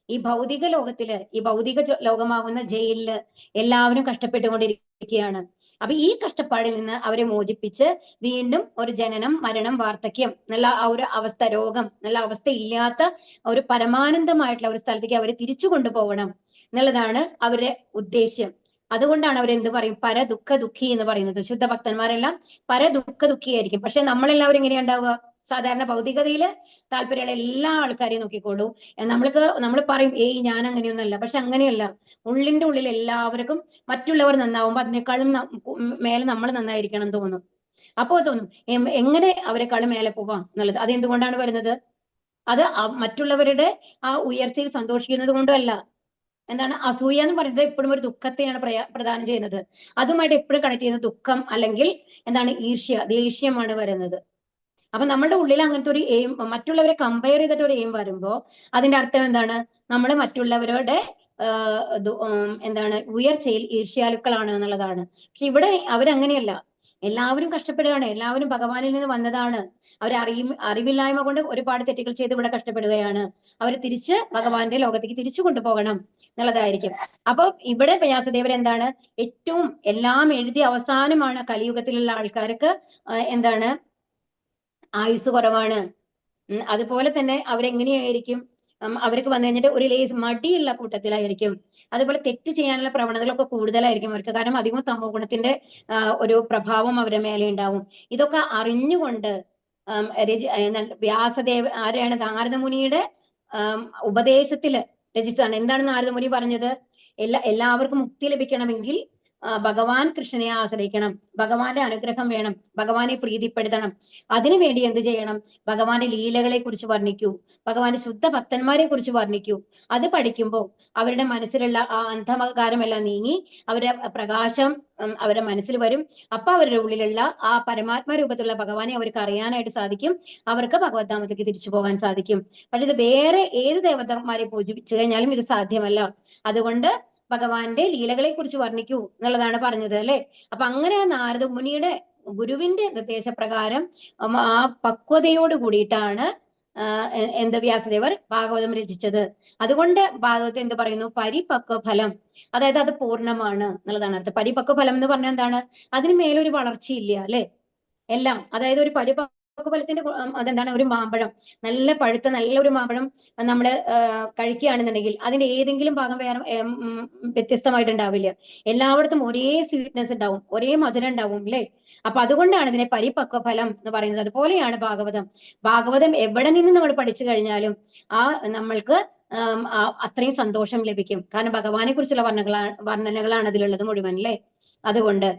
ഈ ഭൗതിക ലോകത്തില്, ഈ ഭൗതിക ലോകമാകുന്ന ജയിലില് എല്ലാവരും കഷ്ടപ്പെട്ടുകൊണ്ടിരിക്കുകയാണ്. അപ്പൊ ഈ കഷ്ടപ്പാടിൽ നിന്ന് അവരെ മോചിപ്പിച്ച് വീണ്ടും ഒരു ജനനം, മരണം, വാർദ്ധക്യം എന്നുള്ള ആ ഒരു അവസ്ഥ, രോഗം എന്നുള്ള അവസ്ഥ ഇല്ലാത്ത ഒരു പരമാനന്ദമായിട്ടുള്ള ഒരു സ്ഥലത്തേക്ക് അവരെ തിരിച്ചു കൊണ്ടുപോകണം എന്നുള്ളതാണ് അവരുടെ ഉദ്ദേശ്യം. അതുകൊണ്ടാണ് അവരെന്ത് പറയും? ദുഃഖി എന്ന് പറയുന്നത്. ശുദ്ധ ഭക്തന്മാരെല്ലാം ദുഃഖിയായിരിക്കും. പക്ഷെ നമ്മളെല്ലാവരും എങ്ങനെയാ ഉണ്ടാവുക? സാധാരണ ഭൗതികതയില് താല്പര്യമുള്ള എല്ലാ ആൾക്കാരെയും നോക്കിക്കോളൂ. നമ്മൾ പറയും ഏയ് ഞാൻ അങ്ങനെയൊന്നല്ല. പക്ഷെ അങ്ങനെയല്ല. ഉള്ളിന്റെ ഉള്ളിൽ എല്ലാവർക്കും മറ്റുള്ളവർ നന്നാവുമ്പോ അതിനേക്കാളും മേലെ നമ്മൾ നന്നായിരിക്കണം എന്ന് തോന്നും. അപ്പോ തോന്നും എങ്ങനെ അവരെക്കാളും മേലെ പോവാം എന്നുള്ളത്. അതെന്തുകൊണ്ടാണ് വരുന്നത്? അത് മറ്റുള്ളവരുടെ ആ ഉയർച്ചയിൽ സന്തോഷിക്കുന്നത് കൊണ്ടല്ല. എന്താണ് അസൂയ എന്ന് പറയുന്നത്? എപ്പോഴും ഒരു ദുഃഖത്തെയാണ് പ്രദാനം ചെയ്യുന്നത്. അതുമായിട്ട് എപ്പോഴും കണക്ട് ചെയ്യുന്ന ദുഃഖം അല്ലെങ്കിൽ എന്താണ് ദേഷ്യമാണ് വരുന്നത്. അപ്പൊ നമ്മളുടെ ഉള്ളിൽ അങ്ങനത്തെ ഒരു എയിം, മറ്റുള്ളവരെ കമ്പയർ ചെയ്തിട്ട് ഒരു എയിം വരുമ്പോ അതിന്റെ അർത്ഥം എന്താണ്? നമ്മൾ മറ്റുള്ളവരുടെ എന്താണ് ഉയർച്ചയിൽ ഈർഷ്യാലുക്കളാണ് എന്നുള്ളതാണ്. പക്ഷെ ഇവിടെ അവരങ്ങനെയല്ല. എല്ലാവരും കഷ്ടപ്പെടുകയാണ്, എല്ലാവരും ഭഗവാനിൽ നിന്ന് വന്നതാണ്. അവർ അറിവില്ലായ്മ കൊണ്ട് ഒരുപാട് തെറ്റുകൾ ചെയ്ത് ഇവിടെ കഷ്ടപ്പെടുകയാണ്. അവർ തിരിച്ച് ഭഗവാന്റെ ലോകത്തേക്ക് തിരിച്ചു കൊണ്ടുപോകണം എന്നുള്ളതായിരിക്കും. അപ്പൊ ഇവിടെ വ്യാസദേവർ എന്താണ് ഏറ്റവും എല്ലാം എഴുതി അവസാനമാണ് കലിയുഗത്തിലുള്ള ആൾക്കാർക്ക് എന്താണ് ആയുസ് കുറവാണ്. അതുപോലെ തന്നെ അവരെങ്ങനെയായിരിക്കും? അവർക്ക് വന്നു കഴിഞ്ഞിട്ട് ഒരു ലേസ് മടിയുള്ള കൂട്ടത്തിലായിരിക്കും. അതുപോലെ തെറ്റ് ചെയ്യാനുള്ള പ്രവണതകളൊക്കെ കൂടുതലായിരിക്കും അവർക്ക്. കാരണം അധികം തമോ ഗുണത്തിന്റെ ഒരു പ്രഭാവം അവരുടെ മേലെ ഉണ്ടാവും. ഇതൊക്കെ അറിഞ്ഞുകൊണ്ട് വ്യാസദേവ ആരെയാണ്? നാരദമുനിയുടെ ഉപദേശത്തില് രചിച്ചതാണ്. എന്താണ് നാരദമുനി പറഞ്ഞത്? എല്ലാവർക്കും മുക്തി ലഭിക്കണമെങ്കിൽ ഭഗവാൻ കൃഷ്ണനെ ആശ്രയിക്കണം, ഭഗവാന്റെ അനുഗ്രഹം വേണം, ഭഗവാനെ പ്രീതിപ്പെടുത്തണം. അതിനുവേണ്ടി എന്ത് ചെയ്യണം? ഭഗവാന്റെ ലീലകളെ കുറിച്ച് വർണ്ണിക്കൂ, ഭഗവാന്റെ ശുദ്ധ ഭക്തന്മാരെ കുറിച്ച് വർണ്ണിക്കൂ. അത് പഠിക്കുമ്പോൾ അവരുടെ മനസ്സിലുള്ള ആ അന്ധകാരമെല്ലാം നീങ്ങി അവരുടെ പ്രകാശം അവരുടെ മനസ്സിൽ വരും. അപ്പൊ അവരുടെ ഉള്ളിലുള്ള ആ പരമാത്മ രൂപത്തിലുള്ള ഭഗവാനെ അവർക്ക് അറിയാനായിട്ട് സാധിക്കും. അവർക്ക് ഭഗവത്ധാമത്തേക്ക് തിരിച്ചു പോകാൻ സാധിക്കും. പക്ഷെ ഇത് വേറെ ഏത് ദേവതമാരെ പൂജിച്ചു കഴിഞ്ഞാലും ഇത് സാധ്യമല്ല. അതുകൊണ്ട് ഭഗവാന്റെ ലീലകളെ കുറിച്ച് വർണ്ണിക്കൂ എന്നുള്ളതാണ് പറഞ്ഞത് അല്ലെ. അപ്പൊ അങ്ങനെ നാരദ മുനിയുടെ ഗുരുവിന്റെ നിർദ്ദേശപ്രകാരം ആ പക്വതയോട് കൂടിയിട്ടാണ് വ്യാസദേവർ ഭാഗവതം രചിച്ചത്. അതുകൊണ്ട് ഭാഗവതത്തെ എന്ത് പറയുന്നു? പരിപക്വ ഫലം, അതായത് അത് പൂർണ്ണമാണ് എന്നുള്ളതാണ് അർത്ഥം. പരിപക്വ ഫലം എന്ന് പറഞ്ഞാൽ എന്താണ്? അതിന് മേലൊരു വളർച്ചയില്ല അല്ലെ. എല്ലാം, അതായത് ഒരു ഫലത്തിന്റെ അതെന്താണ്? ഒരു മാമ്പഴം, നല്ല പഴുത്ത നല്ലൊരു മാമ്പഴം നമ്മൾ കഴിക്കുകയാണെന്നുണ്ടെങ്കിൽ അതിന്റെ ഏതെങ്കിലും ഭാഗം വേറെ വ്യത്യസ്തമായിട്ടുണ്ടാവില്ല. എല്ലായിടത്തും ഒരേ സ്വീറ്റ്നെസ് ഉണ്ടാവും, ഒരേ മധുരം ഉണ്ടാവും അല്ലെ. അപ്പൊ അതുകൊണ്ടാണ് ഇതിനെ പരിപക്വ ഫലം എന്ന് പറയുന്നത്. അതുപോലെയാണ് ഭാഗവതം എവിടെ നിന്ന് നമ്മൾ പഠിച്ചു കഴിഞ്ഞാലും നമ്മൾക്ക് അത്രയും സന്തോഷം ലഭിക്കും. കാരണം ഭഗവാനെ കുറിച്ചുള്ള വർണ്ണനകളാണ് അതിലുള്ളത് മുഴുവൻ അല്ലെ. അതുകൊണ്ട്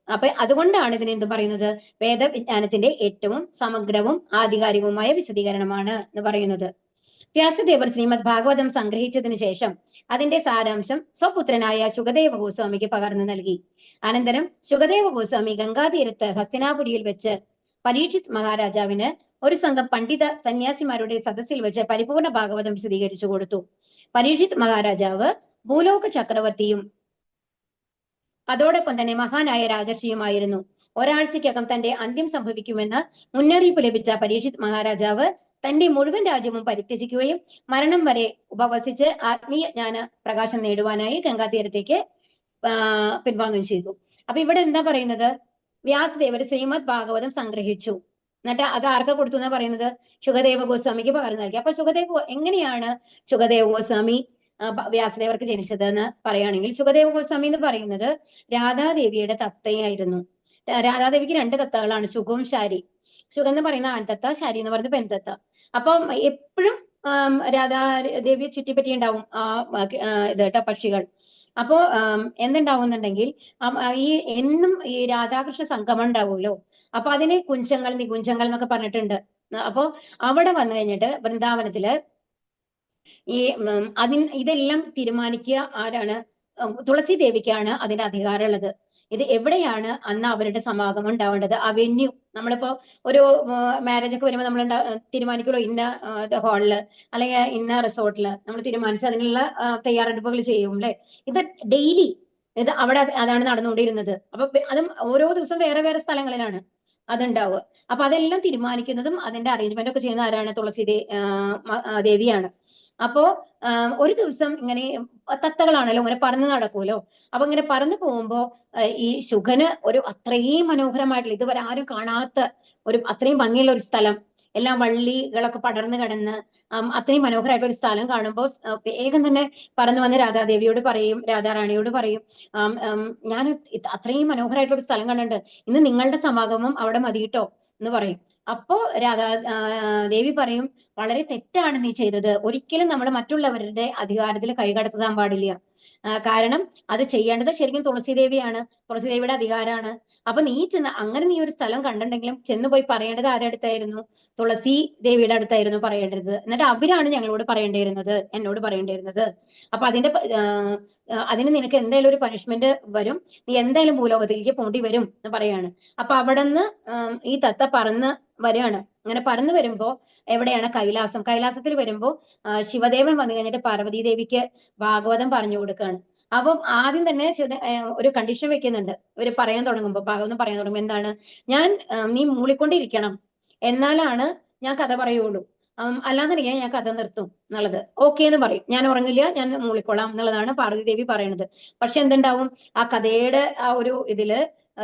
അപ്പൊ അതുകൊണ്ടാണ് ഇതിനെ എന്ത് പറയുന്നത്, വേദവിജ്ഞാനത്തിന്റെ ഏറ്റവും സമഗ്രവും ആധികാരികവുമായ വിശദീകരണമാണ് എന്ന് പറയുന്നത്. വ്യാസദേവർ ശ്രീമദ് ഭാഗവതം സംഗ്രഹിച്ചതിന് ശേഷം അതിന്റെ സാരാംശം സ്വപുത്രനായ ശുകദേവ ഗോസ്വാമിക്ക് പകർന്നു നൽകി. അനന്തരം ശുകദേവ ഗോസ്വാമി ഗംഗാതീരത്ത് ഹസ്തിനാപുരിയിൽ വെച്ച് പരീക്ഷിത് മഹാരാജാവിന് ഒരു സംഘം പണ്ഡിത സന്യാസിമാരുടെ സദസ്സിൽ വെച്ച് പരിപൂർണ ഭാഗവതം വിശദീകരിച്ചു കൊടുത്തു. പരീക്ഷിത് മഹാരാജാവ് ഭൂലോക ചക്രവർത്തിയും അതോടൊപ്പം തന്നെ മഹാനായ രാജർഷിയുമായിരുന്നു. ഒരാഴ്ചയ്ക്കകം തന്റെ അന്ത്യം സംഭവിക്കുമെന്ന് മുന്നറിയിപ്പ് ലഭിച്ച പരീക്ഷിത് മഹാരാജാവ് തന്റെ മുഴുവൻ രാജ്യവും പരിത്യജിക്കുകയും മരണം വരെ ഉപവസിച്ച് ആത്മീയ ജ്ഞാന പ്രകാശം നേടുവാനായി ഗംഗാതീരത്തേക്ക് പിൻവാങ്ങുകയും ചെയ്തു. അപ്പൊ ഇവിടെ എന്താ പറയുന്നത്, വ്യാസദേവർ ശ്രീമദ് ഭാഗവതം സംഗ്രഹിച്ചു, എന്നിട്ട് അത് ആർക്ക് കൊടുത്തു എന്നാ പറയുന്നത്, ശുകദേവ ഗോസ്വാമിക്ക് പകർന്നു നൽകി. അപ്പൊ എങ്ങനെയാണ് ശുകദേവ ഗോസ്വാമി വ്യാസദേവർക്ക് ജനിച്ചത് എന്ന് പറയുകയാണെങ്കിൽ, ശുകദേവ ഗോസ്വാമി എന്ന് പറയുന്നത് രാധാദേവിയുടെ തത്തയായിരുന്നു. രാധാദേവിക്ക് 2 തത്തകളാണ്, ശുഗവും ശാരി. ശുഗ എന്ന് പറയുന്ന ആൺതത്ത, ശാരി എന്ന് പറയുന്നത് പെൺതത്ത. അപ്പം എപ്പോഴും രാധാദേവിയെ ചുറ്റിപ്പറ്റി ഉണ്ടാവും പക്ഷികൾ. അപ്പോ എന്തുണ്ടാവുന്നുണ്ടെങ്കിൽ ഈ എന്നും ഈ രാധാകൃഷ്ണ സംഗമം ഉണ്ടാവുമല്ലോ, അപ്പൊ അതിന് കുഞ്ചങ്ങൾ നികുഞ്ചങ്ങൾ എന്നൊക്കെ പറഞ്ഞിട്ടുണ്ട്. അപ്പോ അവിടെ വന്നു കഴിഞ്ഞിട്ട് വൃന്ദാവനത്തില് ഈ ഇതെല്ലാം തീരുമാനിക്കുക ആരാണ്, തുളസി ദേവിക്കാണ് അതിന്റെ അധികാരമുള്ളത്. ഇത് എവിടെയാണ് അന്ന് അവരുടെ സമാഗമം ഉണ്ടാവേണ്ടത്, ആ വെന്യൂ. നമ്മളിപ്പോ ഒരു മാരേജ് ഒക്കെ വരുമ്പോൾ നമ്മൾ തീരുമാനിക്കുമല്ലോ, ഇന്ന ഹാളില് അല്ലെങ്കിൽ ഇന്ന റിസോർട്ടില് നമ്മൾ തീരുമാനിച്ച് അതിനുള്ള തയ്യാറെടുപ്പുകൾ ചെയ്യും അല്ലെ. ഇത് ഡെയിലി ഇത് അവിടെ അതാണ് നടന്നുകൊണ്ടിരുന്നത്. അപ്പൊ അതും ഓരോ ദിവസം വേറെ വേറെ സ്ഥലങ്ങളിലാണ് അതുണ്ടാവുക. അപ്പൊ അതെല്ലാം തീരുമാനിക്കുന്നതും അതിന്റെ അറേഞ്ച്മെന്റ് ഒക്കെ ചെയ്യുന്ന ആരാണ്, തുളസി ദേവിയാണ്. അപ്പോ ഒരു ദിവസം ഇങ്ങനെ തത്തകളാണല്ലോ ഇങ്ങനെ പറന്ന് നടക്കുമല്ലോ. അപ്പൊ ഇങ്ങനെ പറന്നു പോകുമ്പോ ഈ ശുഗന് ഒരു അത്രയും മനോഹരമായിട്ടുള്ള, ഇതുവരെ ആരും കാണാത്ത ഒരു അത്രയും ഭംഗിയുള്ള ഒരു സ്ഥലം, എല്ലാം വള്ളികളൊക്കെ പടർന്നു കിടന്ന് അത്രയും മനോഹരമായിട്ടുള്ള ഒരു സ്ഥലം കാണുമ്പോൾ വേഗം തന്നെ പറന്നു വന്ന് രാധാദേവിയോട് പറയും, രാധാറാണിയോട് പറയും, ഞാൻ അത്രയും മനോഹരമായിട്ടുള്ള ഒരു സ്ഥലം കണ്ടിട്ടുണ്ട്, ഇന്ന് നിങ്ങളുടെ സമാഗമം അവിടെ മതിയിട്ടോ എന്ന് പറയും. അപ്പോ ദേവി പറയും, വളരെ തെറ്റാണ് നീ ചെയ്തത്, ഒരിക്കലും നമ്മൾ മറ്റുള്ളവരുടെ അധികാരത്തിൽ കൈകടത്താൻ പാടില്ല. കാരണം അത് ചെയ്യേണ്ടത് ശരിക്കും തുളസി ദേവിയാണ്, തുളസി ദേവിയുടെ അധികാരമാണ്. അപ്പൊ നീ അങ്ങനെ നീ ഒരു സ്ഥലം കണ്ടിട്ടുണ്ടെങ്കിലും ചെന്ന് പോയി പറയേണ്ടത് ആരുടെ അടുത്തായിരുന്നു, തുളസി ദേവിയുടെ അടുത്തായിരുന്നു പറയേണ്ടത്. എന്നിട്ട് അവരാണ് ഞങ്ങളോട് പറയേണ്ടിയിരുന്നത്, എന്നോട് പറയേണ്ടിയിരുന്നത്. അപ്പൊ അതിന് നിനക്ക് എന്തായാലും ഒരു പനിഷ്മെന്റ് വരും, നീ എന്തായാലും ഭൂലോകത്തിലേക്ക് പോണ്ടി വരും എന്ന് പറയാണ്. അപ്പൊ അവിടെ നിന്ന് ഈ തത്ത പറന്ന് വരികയാണ്. അങ്ങനെ പറന്നു വരുമ്പോ എവിടെയാണ് കൈലാസം, കൈലാസത്തിൽ വരുമ്പോ ശിവദേവൻ വന്നു കഴിഞ്ഞിട്ട് പാർവതി ദേവിക്ക് ഭാഗവതം പറഞ്ഞു കൊടുക്കുകയാണ്. അപ്പം ആദ്യം തന്നെ ഒരു കണ്ടീഷൻ വെക്കുന്നുണ്ട് ഇവര് പറയാൻ തുടങ്ങുമ്പോൾ, ഭാഗവതം പറയാൻ തുടങ്ങുമ്പോൾ എന്താണ്, നീ മൂളിക്കൊണ്ടിരിക്കണം, എന്നാലാണ് ഞാൻ കഥ പറയുള്ളൂ, അല്ലാന്നുണ്ടെങ്കിൽ ഞാൻ കഥ നിർത്തും എന്നുള്ളത്. ഓക്കെ എന്ന് പറയും, ഞാൻ ഉറങ്ങില്ല, ഞാൻ മൂളിക്കൊള്ളാം എന്നുള്ളതാണ് പാർവതി ദേവി പറയുന്നത്. പക്ഷെ എന്തുണ്ടാവും, ആ കഥയുടെ ആ ഒരു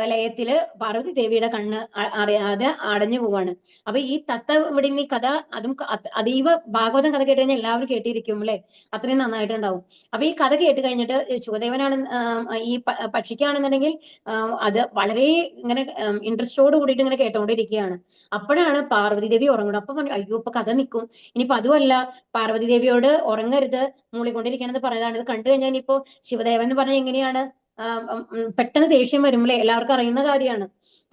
ലയത്തില് പാർവതി ദേവിയുടെ കണ്ണ് അറിയാതെ അടഞ്ഞു പോവാണ്. അപ്പൊ ഈ തത്ത ഇവിടെ ഈ കഥ അതും അതീവ ഭാഗവതം കഥ കേട്ട് കഴിഞ്ഞാൽ എല്ലാവരും കേട്ടിരിക്കും അല്ലെ, അത്രയും നന്നായിട്ടുണ്ടാവും. അപ്പൊ ഈ കഥ കേട്ട് കഴിഞ്ഞിട്ട് ശുകദേവനാണ് ഈ പക്ഷിക്കാണെന്നുണ്ടെങ്കിൽ അത് വളരെ ഇങ്ങനെ ഇൻട്രസ്റ്റോട് കൂടിയിട്ട് ഇങ്ങനെ കേട്ടോണ്ടിരിക്കുകയാണ്. അപ്പോഴാണ് പാർവതി ദേവി ഉറങ്ങുന്നത്. അപ്പൊ പറഞ്ഞു, അയ്യോ ഇപ്പൊ കഥ നിൽക്കും, ഇനിയിപ്പോ അതുമല്ല പാർവതി ദേവിയോട് ഉറങ്ങരുത്, മൂളിക്കൊണ്ടിരിക്കണമെന്ന് പറഞ്ഞതാണ്. ഇത് കണ്ടു കഴിഞ്ഞാൽ ഇനിയിപ്പോ ശിവദേവൻ എന്ന് പറഞ്ഞാൽ എങ്ങനെയാണ്, പെട്ടെന്ന് ദേഷ്യം വരുമ്പോഴേ എല്ലാവർക്കും അറിയുന്ന കാര്യമാണ്.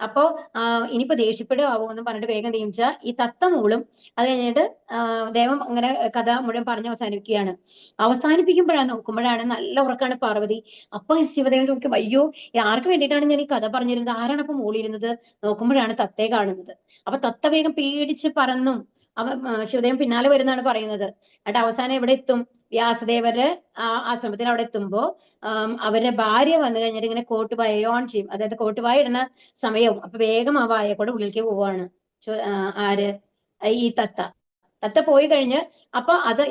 അപ്പോ ഇനിയിപ്പോ ദേഷ്യപ്പെടുകയാവോ എന്ന് പറഞ്ഞിട്ട് വേഗം തീമിച്ച ഈ തത്ത മൂളും. അത് കഴിഞ്ഞിട്ട് ദേവം അങ്ങനെ കഥ മുഴുവൻ പറഞ്ഞ് അവസാനിപ്പിക്കുകയാണ്. അവസാനിപ്പിക്കുമ്പോഴാണ് നോക്കുമ്പോഴാണ് നല്ല ഉറക്കാണ് പാർവതി. അപ്പൊ ശിവദേവൻ നോക്കും, അയ്യോ ആർക്ക് വേണ്ടിയിട്ടാണ് ഞാൻ ഈ കഥ പറഞ്ഞിരുന്നത്, ആരാണ് അപ്പൊ മൂളിയിരുന്നത്, നോക്കുമ്പോഴാണ് തത്തയെ കാണുന്നത്. അപ്പൊ തത്ത വേഗം പേടിച്ച് പറന്നും ശിവദേവൻ പിന്നാലെ വരുന്നാണ് പറയുന്നത്. എന്നിട്ട് അവസാനം എവിടെ എത്തും, വ്യാസദേവരുടെ ആശ്രമത്തിൽ അവിടെ എത്തുമ്പോ അവരുടെ ഭാര്യ വന്നു കഴിഞ്ഞിട്ട് ഇങ്ങനെ കോട്ടുവായ ഓൺ ചെയ്യും, അതായത് കോട്ടുവായ ഇടുന്ന സമയവും. അപ്പൊ വേഗം ആ വായ കൂടെ ഉള്ളിലേക്ക് പോവാണ് ആര്, ഈ തത്ത പോയി കഴിഞ്ഞ്. അപ്പൊ അത്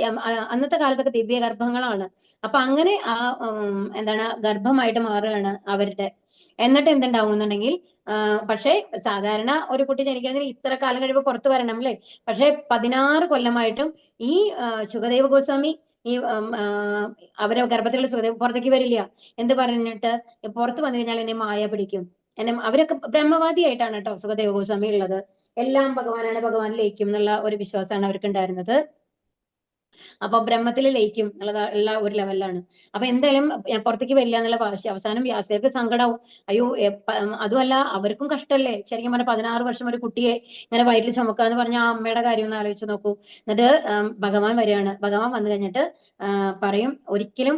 അന്നത്തെ കാലത്തൊക്കെ ദിവ്യ ഗർഭങ്ങളാണ്. അപ്പൊ അങ്ങനെ എന്താണ് ഗർഭമായിട്ട് മാറുകയാണ് അവരുടെ. എന്നിട്ട് എന്തുണ്ടാവുന്നുണ്ടെങ്കിൽ പക്ഷെ സാധാരണ ഒരു കുട്ടി ജനിക്കണമെങ്കിൽ ഇത്ര കാലം കഴിയുമ്പോൾ പുറത്തു വരണം അല്ലേ. പക്ഷെ 16 കൊല്ലമായിട്ടും ഈ ശുകദേവ ഗോസ്വാമി ഈ അവരെ ഗർഭത്തിലുള്ള സുഖദേവ പുറത്തേക്ക് വരില്ല. എന്ത് പറഞ്ഞിട്ട്, പുറത്ത് വന്നു കഴിഞ്ഞാൽ എന്നെ മായ പിടിക്കും, അവരൊക്കെ ബ്രഹ്മവാദിയായിട്ടാണ് കേട്ടോ സുഖദേവ ഗോസ്വാമി ഉള്ളത്. എല്ലാം ഭഗവാനാണ്, ഭഗവാനിലേക്കും എന്നുള്ള ഒരു വിശ്വാസമാണ് അവർക്ക് ഉണ്ടായിരുന്നത്. അപ്പൊ ബ്രഹ്മത്തിൽ ലയിക്കും ഉള്ള ഒരു ലെവലിലാണ്. അപ്പൊ എന്തായാലും പുറത്തേക്ക് വരില്ല എന്നുള്ള വാശി. അവസാനം വ്യാസദേവർക്ക് സങ്കടാവും. അയ്യോ അതുമല്ല അവർക്കും കഷ്ടല്ലേ, ശരിക്കും പറഞ്ഞാൽ 16 വർഷം ഒരു കുട്ടിയെ ഇങ്ങനെ വയറ്റിൽ ചുമക്കാന്ന് പറഞ്ഞ ആ അമ്മയുടെ കാര്യം ഒന്ന് ആലോചിച്ച് നോക്കൂ. എന്നിട്ട് ഭഗവാൻ വരികയാണ്. ഭഗവാൻ വന്നു കഴിഞ്ഞിട്ട് പറയും, ഒരിക്കലും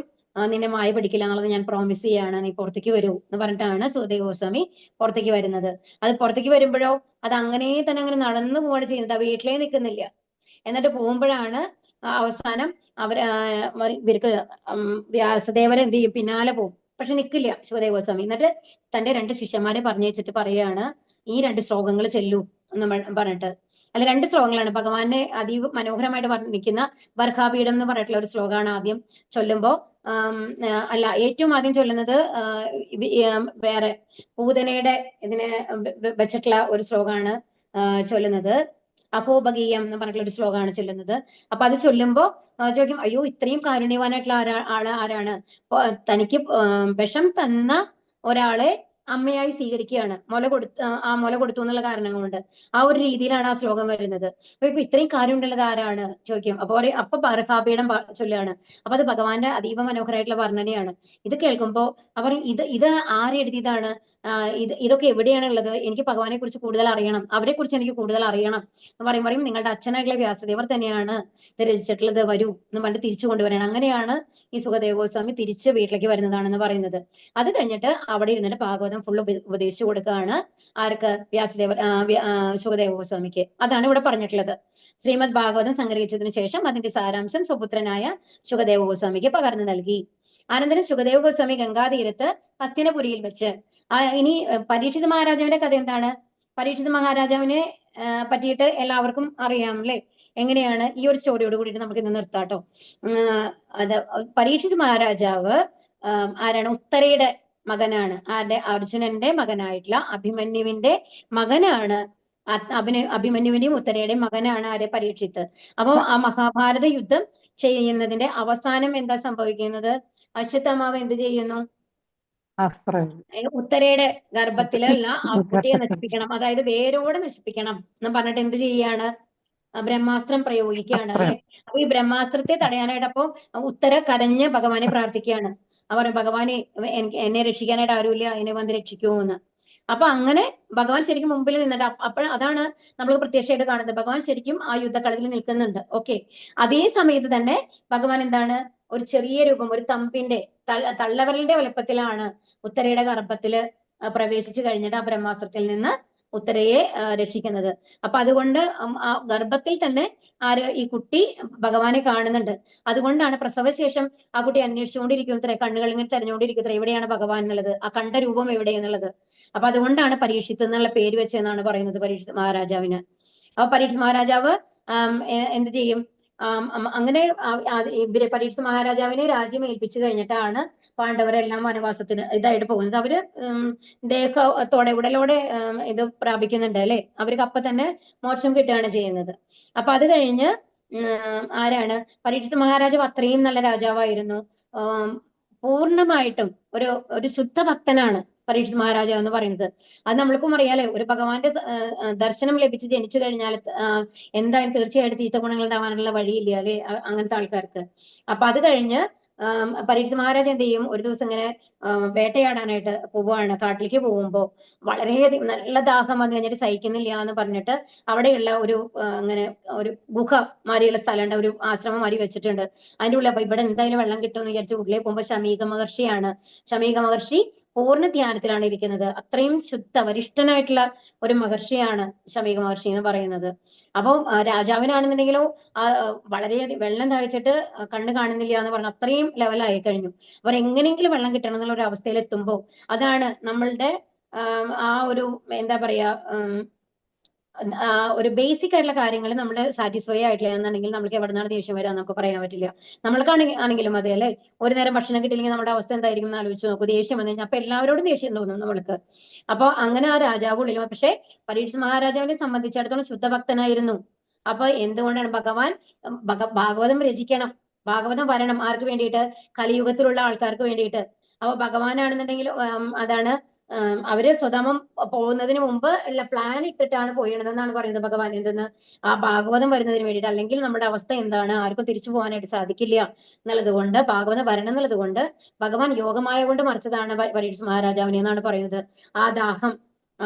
നിന്നെ മായ പിടിക്കില്ല എന്നുള്ളത് ഞാൻ പ്രോമിസ് ചെയ്യാണ്, നീ പുറത്തേക്ക് വരൂ എന്ന് പറഞ്ഞിട്ടാണ് സുഖദേവ ഗോസ്വാമി പുറത്തേക്ക് വരുന്നത്. അത് പുറത്തേക്ക് വരുമ്പോഴോ അത് അങ്ങനെ തന്നെ അങ്ങനെ നടന്നു പോവാണ് ചെയ്യുന്നത്, ആ വീട്ടിലേ നിൽക്കുന്നില്ല. എന്നിട്ട് പോകുമ്പോഴാണ് അവസാനം ഇവർക്ക് വ്യാസദേവൻ എന്ത് ചെയ്യും, പിന്നാലെ പോകും. പക്ഷെ നിൽക്കില്ല സുഖദേവ ഗോസ്വാമി. എന്നിട്ട് തന്റെ 2 ശിഷ്യന്മാരെ പറഞ്ഞു വെച്ചിട്ട് പറയാണ്, ഈ 2 ശ്ലോകങ്ങൾ ചെല്ലൂ എന്ന് പറഞ്ഞിട്ട്. അല്ല 2 ശ്ലോകങ്ങളാണ് ഭഗവാനെ അതീവ മനോഹരമായിട്ട് വർണ്ണിക്കുന്ന വർഹാപീഠം എന്ന് പറഞ്ഞിട്ടുള്ള ഒരു ശ്ലോകമാണ് ആദ്യം ചൊല്ലുമ്പോ. അല്ല, ഏറ്റവും ആദ്യം ചൊല്ലുന്നത് വേറെ പൂതനയുടെ ഇതിനെ വെച്ചിട്ടുള്ള ഒരു ശ്ലോകമാണ് ചൊല്ലുന്നത്. അഹോബഗീയം എന്ന് പറഞ്ഞിട്ടുള്ള ഒരു ശ്ലോകമാണ് ചൊല്ലുന്നത്. അപ്പൊ അത് ചൊല്ലുമ്പോ ചോദിക്കും, അയ്യോ ഇത്രയും കാരുണ്യവാനായിട്ടുള്ള ആരാണ്, തനിക്ക് വിഷം തന്ന ഒരാളെ അമ്മയായി സ്വീകരിക്കുകയാണ്, മുല കൊടുത്തു എന്നുള്ള കാരണം കൊണ്ട്. ആ ഒരു രീതിയിലാണ് ആ ശ്ലോകം വരുന്നത്. അപ്പൊ ഇപ്പൊ ഇത്രയും കാര്യമുള്ളത് ആരാണ് ചോദിക്കും. അപ്പൊ ബർഹാപീഠം ചൊല്ലുകയാണ്. അപ്പൊ അത് ഭഗവാന്റെ അതീവ മനോഹരമായിട്ടുള്ള വർണ്ണനയാണ്. ഇത് കേൾക്കുമ്പോ അവർ ഇത് ആരെഴുതിയതാണ്, ഇതൊക്കെ എവിടെയാണുള്ളത്, എനിക്ക് ഭഗവാനെ കുറിച്ച് കൂടുതൽ അറിയണം, അവരെ കുറിച്ച് എനിക്ക് കൂടുതൽ അറിയണം എന്ന് പറയും നിങ്ങളുടെ അച്ഛനായിട്ടുള്ള വ്യാസദേവർ തന്നെയാണ് ഇത് രചിച്ചിട്ടുള്ളത്, വരൂ എന്ന് പറഞ്ഞിട്ട് തിരിച്ചു കൊണ്ടുവരണം. അങ്ങനെയാണ് ഈ സുഖദേവ ഗോസ്വാമി തിരിച്ച് വീട്ടിലേക്ക് വരുന്നതാണെന്ന് പറയുന്നത്. അത് കഴിഞ്ഞിട്ട് അവിടെ ഇരുന്നിട്ട് ഭാഗവതം ഫുള്ള് ഉപദേശിച്ചു കൊടുക്കുകയാണ് ആർക്ക്, സുഖദേവ ഗോസ്വാമിക്ക്. അതാണ് ഇവിടെ പറഞ്ഞിട്ടുള്ളത്. ശ്രീമദ് ഭാഗവതം സംഗ്രഹിച്ചതിന് ശേഷം അതിന്റെ സാരാംശം സുപുത്രനായ സുഖദേവ ഗോസ്വാമിക്ക് പകർന്നു നൽകി. അനന്തരം സുഖദേവ ഗോസ്വാമി ഗംഗാതീരത്ത് ഹസ്തിനപുരിയിൽ വെച്ച് ഇനി പരീക്ഷിത് മഹാരാജാവിന്റെ കഥ എന്താണ്? പരീക്ഷിത് മഹാരാജാവിനെ പറ്റിയിട്ട് എല്ലാവർക്കും അറിയാം അല്ലെ? എങ്ങനെയാണ് ഈ ഒരു സ്റ്റോറിയോട് കൂടിയിട്ട് നമുക്ക് ഇന്ന് നിർത്താട്ടോ. അത് പരീക്ഷിത് മഹാരാജാവ് ആരാണ്? ഉത്തരയുടെ മകനാണ്. അർജുനന്റെ മകനായിട്ടുള്ള അഭിമന്യുവിന്റെ മകനാണ്. അഭിമന്യുവിന്റെയും ഉത്തരയുടെയും മകനാണ് ആര്? പരീക്ഷിത്ത്. അപ്പൊ ആ മഹാഭാരത യുദ്ധം ചെയ്യുന്നതിന്റെ അവസാനം എന്താ സംഭവിക്കുന്നത്? അശ്വത്ഥാമാവ് എന്ത് ചെയ്യുന്നു? ഉത്തരയുടെ ഗർഭത്തിലുള്ള ആ കുട്ടിയെ നശിപ്പിക്കണം, അതായത് വേരോടെ നശിപ്പിക്കണം എന്ന് പറഞ്ഞിട്ട് എന്ത് ചെയ്യാണ്? ബ്രഹ്മാസ്ത്രം പ്രയോഗിക്കുകയാണ് അല്ലെ? അപ്പൊ ഈ ബ്രഹ്മാസ്ത്രത്തെ തടയാനായിട്ട് അപ്പൊ ഉത്തര കരഞ്ഞ് ഭഗവാനെ പ്രാർത്ഥിക്കുകയാണ്. അവർ ഭഗവാനെ എന്നെ രക്ഷിക്കാനായിട്ട് ആരുമില്ല, എന്നെ വന്ന് രക്ഷിക്കൂ എന്ന്. അപ്പൊ അങ്ങനെ ഭഗവാൻ ശരിക്കും മുമ്പിൽ നിന്നിട്ട് അതാണ് നമ്മൾ പ്രത്യക്ഷമായിട്ട് കാണുന്നത്. ഭഗവാൻ ശരിക്കും ആ യുദ്ധക്കളത്തിൽ നിൽക്കുന്നുണ്ട്. ഓക്കെ, അതേ സമയത്ത് തന്നെ ഭഗവാൻ എന്താണ്, ഒരു ചെറിയ രൂപം, ഒരു തമ്പിന്റെ തള്ളവരലിന്റെ വലുപ്പത്തിലാണ് ഉത്തരയുടെ ഗർഭത്തില് പ്രവേശിച്ചു കഴിഞ്ഞിട്ട് ആ ബ്രഹ്മാസ്ത്രത്തിൽ നിന്ന് ഉത്തരയെ രക്ഷിക്കുന്നത്. അപ്പൊ അതുകൊണ്ട് ആ ഗർഭത്തിൽ തന്നെ ഈ കുട്ടി ഭഗവാനെ കാണുന്നുണ്ട്. അതുകൊണ്ടാണ് പ്രസവശേഷം ആ കുട്ടി അന്വേഷിച്ചുകൊണ്ടിരിക്കും, കണ്ണുകൾ ഇങ്ങനെ തെരഞ്ഞുകൊണ്ടിരിക്കും, എവിടെയാണ് ഭഗവാൻ എന്നുള്ളത്, ആ കണ്ട രൂപം എവിടെയെന്നുള്ളത്. അപ്പൊ അതുകൊണ്ടാണ് പരീക്ഷിത്ത് എന്നുള്ള പേര് വെച്ചെന്നാണ് പറയുന്നത് പരീക്ഷിത് മഹാരാജാവിന്. അപ്പൊ പരീക്ഷിത് മഹാരാജാവ് എന്ത് ചെയ്യും? അങ്ങനെ ഇവരെ പരീക്ഷിത് മഹാരാജാവിനെ രാജ്യം ഏൽപ്പിച്ചു കഴിഞ്ഞിട്ടാണ് പാണ്ഡവരെല്ലാം വനവാസത്തിന് ഇതായിട്ട് പോകുന്നത്. അവര് ദേഹത്തോടെ ഉടലോടെ ഇത് പ്രാപിക്കുന്നുണ്ട് അല്ലെ? അവർക്ക് അപ്പൊ തന്നെ മോക്ഷം കിട്ടുകയാണ് ചെയ്യുന്നത്. അപ്പൊ അത് കഴിഞ്ഞ് ആരാണ്? പരീക്ഷിത് മഹാരാജാവ് അത്രയും നല്ല രാജാവായിരുന്നു. പൂർണ്ണമായിട്ടും ഒരു ശുദ്ധ ഭക്തനാണ് പരീക്ഷിത് മഹാരാജാവ് എന്ന് പറയുന്നത്. അത് നമ്മൾക്കും അറിയാലേ, ഒരു ഭഗവാന്റെ ദർശനം ലഭിച്ച് ജനിച്ചു കഴിഞ്ഞാൽ എന്തായാലും തീർച്ചയായിട്ടും തീർത്ഥ ഗുണങ്ങൾ ഉണ്ടാവാനുള്ള വഴിയില്ല അല്ലെ അങ്ങനത്തെ ആൾക്കാർക്ക്. അപ്പൊ അത് കഴിഞ്ഞ് പരീക്ഷിത് മഹാരാജ് എന്ത് ചെയ്യും? ഒരു ദിവസം ഇങ്ങനെ വേട്ടയാടാനായിട്ട് പോവുകയാണ്. കാട്ടിലേക്ക് പോകുമ്പോൾ വളരെയധികം നല്ല ദാഹം വന്നു കഴിഞ്ഞിട്ട് സഹിക്കുന്നില്ല എന്ന് പറഞ്ഞിട്ട് അവിടെയുള്ള അങ്ങനെ ഒരു ഗുഹ മാരിയുള്ള സ്ഥലമുണ്ട്, ഒരു ആശ്രമം മാരി വെച്ചിട്ടുണ്ട്. അതിൻ്റെ ഉള്ളിൽ അപ്പൊ ഇവിടെ എന്തായാലും വെള്ളം കിട്ടുമെന്ന് വിചാരിച്ച് ഉള്ളിലേക്ക് പോകുമ്പോൾ ശമീക മഹർഷിയാണ്. ശമീക മഹർഷി പൂർണ്ണ ധ്യാനത്തിലാണ് ഇരിക്കുന്നത്. അത്രയും ശുദ്ധ വരിഷ്ഠനായിട്ടുള്ള ഒരു മഹർഷിയാണ് ശമീക മഹർഷി എന്ന് പറയുന്നത്. അപ്പോൾ രാജാവിനാണെന്നുണ്ടെങ്കിലോ വളരെയധികം വെള്ളം ദാഹിച്ചിട്ട് കണ്ണ് കാണുന്നില്ല എന്ന് പറഞ്ഞ അത്രയും ലെവലായി കഴിഞ്ഞു. അവർ എങ്ങനെയെങ്കിലും വെള്ളം കിട്ടണം എന്നുള്ള ഒരു അവസ്ഥയിൽ എത്തുമ്പോൾ അതാണ് നമ്മളുടെ ആ ഒരു എന്താ പറയാ ഒരു ബേസിക് ആയിട്ടുള്ള കാര്യങ്ങൾ നമ്മൾ സാറ്റിസ്ഫൈ ആയിട്ടില്ല എന്നുണ്ടെങ്കിൽ നമുക്ക് എവിടെ നിന്നാണ് ദേഷ്യം വരാൻ നമുക്ക് പറയാൻ പറ്റില്ല. നമ്മൾക്കാണെങ്കിലും അതെ അല്ലെ, ഒരു നേരം ഭക്ഷണം കിട്ടില്ലെങ്കിൽ നമ്മുടെ അവസ്ഥ എന്തായിരിക്കും എന്ന് ആലോചിച്ച് നോക്കൂ. ദേഷ്യം വന്നു കഴിഞ്ഞാൽ അപ്പൊ എല്ലാവരോടും ദേഷ്യം തോന്നും നമ്മൾക്ക്. അപ്പൊ അങ്ങനെ ആ രാജാവ് ഉള്ളിൽ, പക്ഷെ പരീക്ഷിത് മഹാരാജാവിനെ സംബന്ധിച്ചിടത്തോളം ശുദ്ധഭക്തനായിരുന്നു. അപ്പൊ എന്തുകൊണ്ടാണ് ഭാഗവതം രചിക്കണം, ഭാഗവതം വരണം ആർക്ക് വേണ്ടിയിട്ട്? കലിയുഗത്തിലുള്ള ആൾക്കാർക്ക് വേണ്ടിയിട്ട്. അപ്പൊ ഭഗവാനാണെന്നുണ്ടെങ്കിൽ അതാണ് അവര് സ്വധാമം പോകുന്നതിന് മുമ്പ് ഉള്ള പ്ലാൻ ഇട്ടിട്ടാണ് പോയതെന്നാണ് പറയുന്നത് ഭഗവാൻ. എന്തെന്ന് ആ ഭാഗവതം വരുന്നതിന് വേണ്ടിയിട്ട്, അല്ലെങ്കിൽ നമ്മുടെ അവസ്ഥ എന്താണ്, ആർക്കും തിരിച്ചു പോകാനായിട്ട് സാധിക്കില്ല എന്നുള്ളത് കൊണ്ട്, ഭാഗവതം വരണം എന്നുള്ളത് കൊണ്ട് ഭഗവാൻ യോഗമായ കൊണ്ട് മറിച്ചതാണ് പരീക്ഷിത് മഹാരാജാവിനെ എന്നാണ് പറയുന്നത്. ആ ദാഹം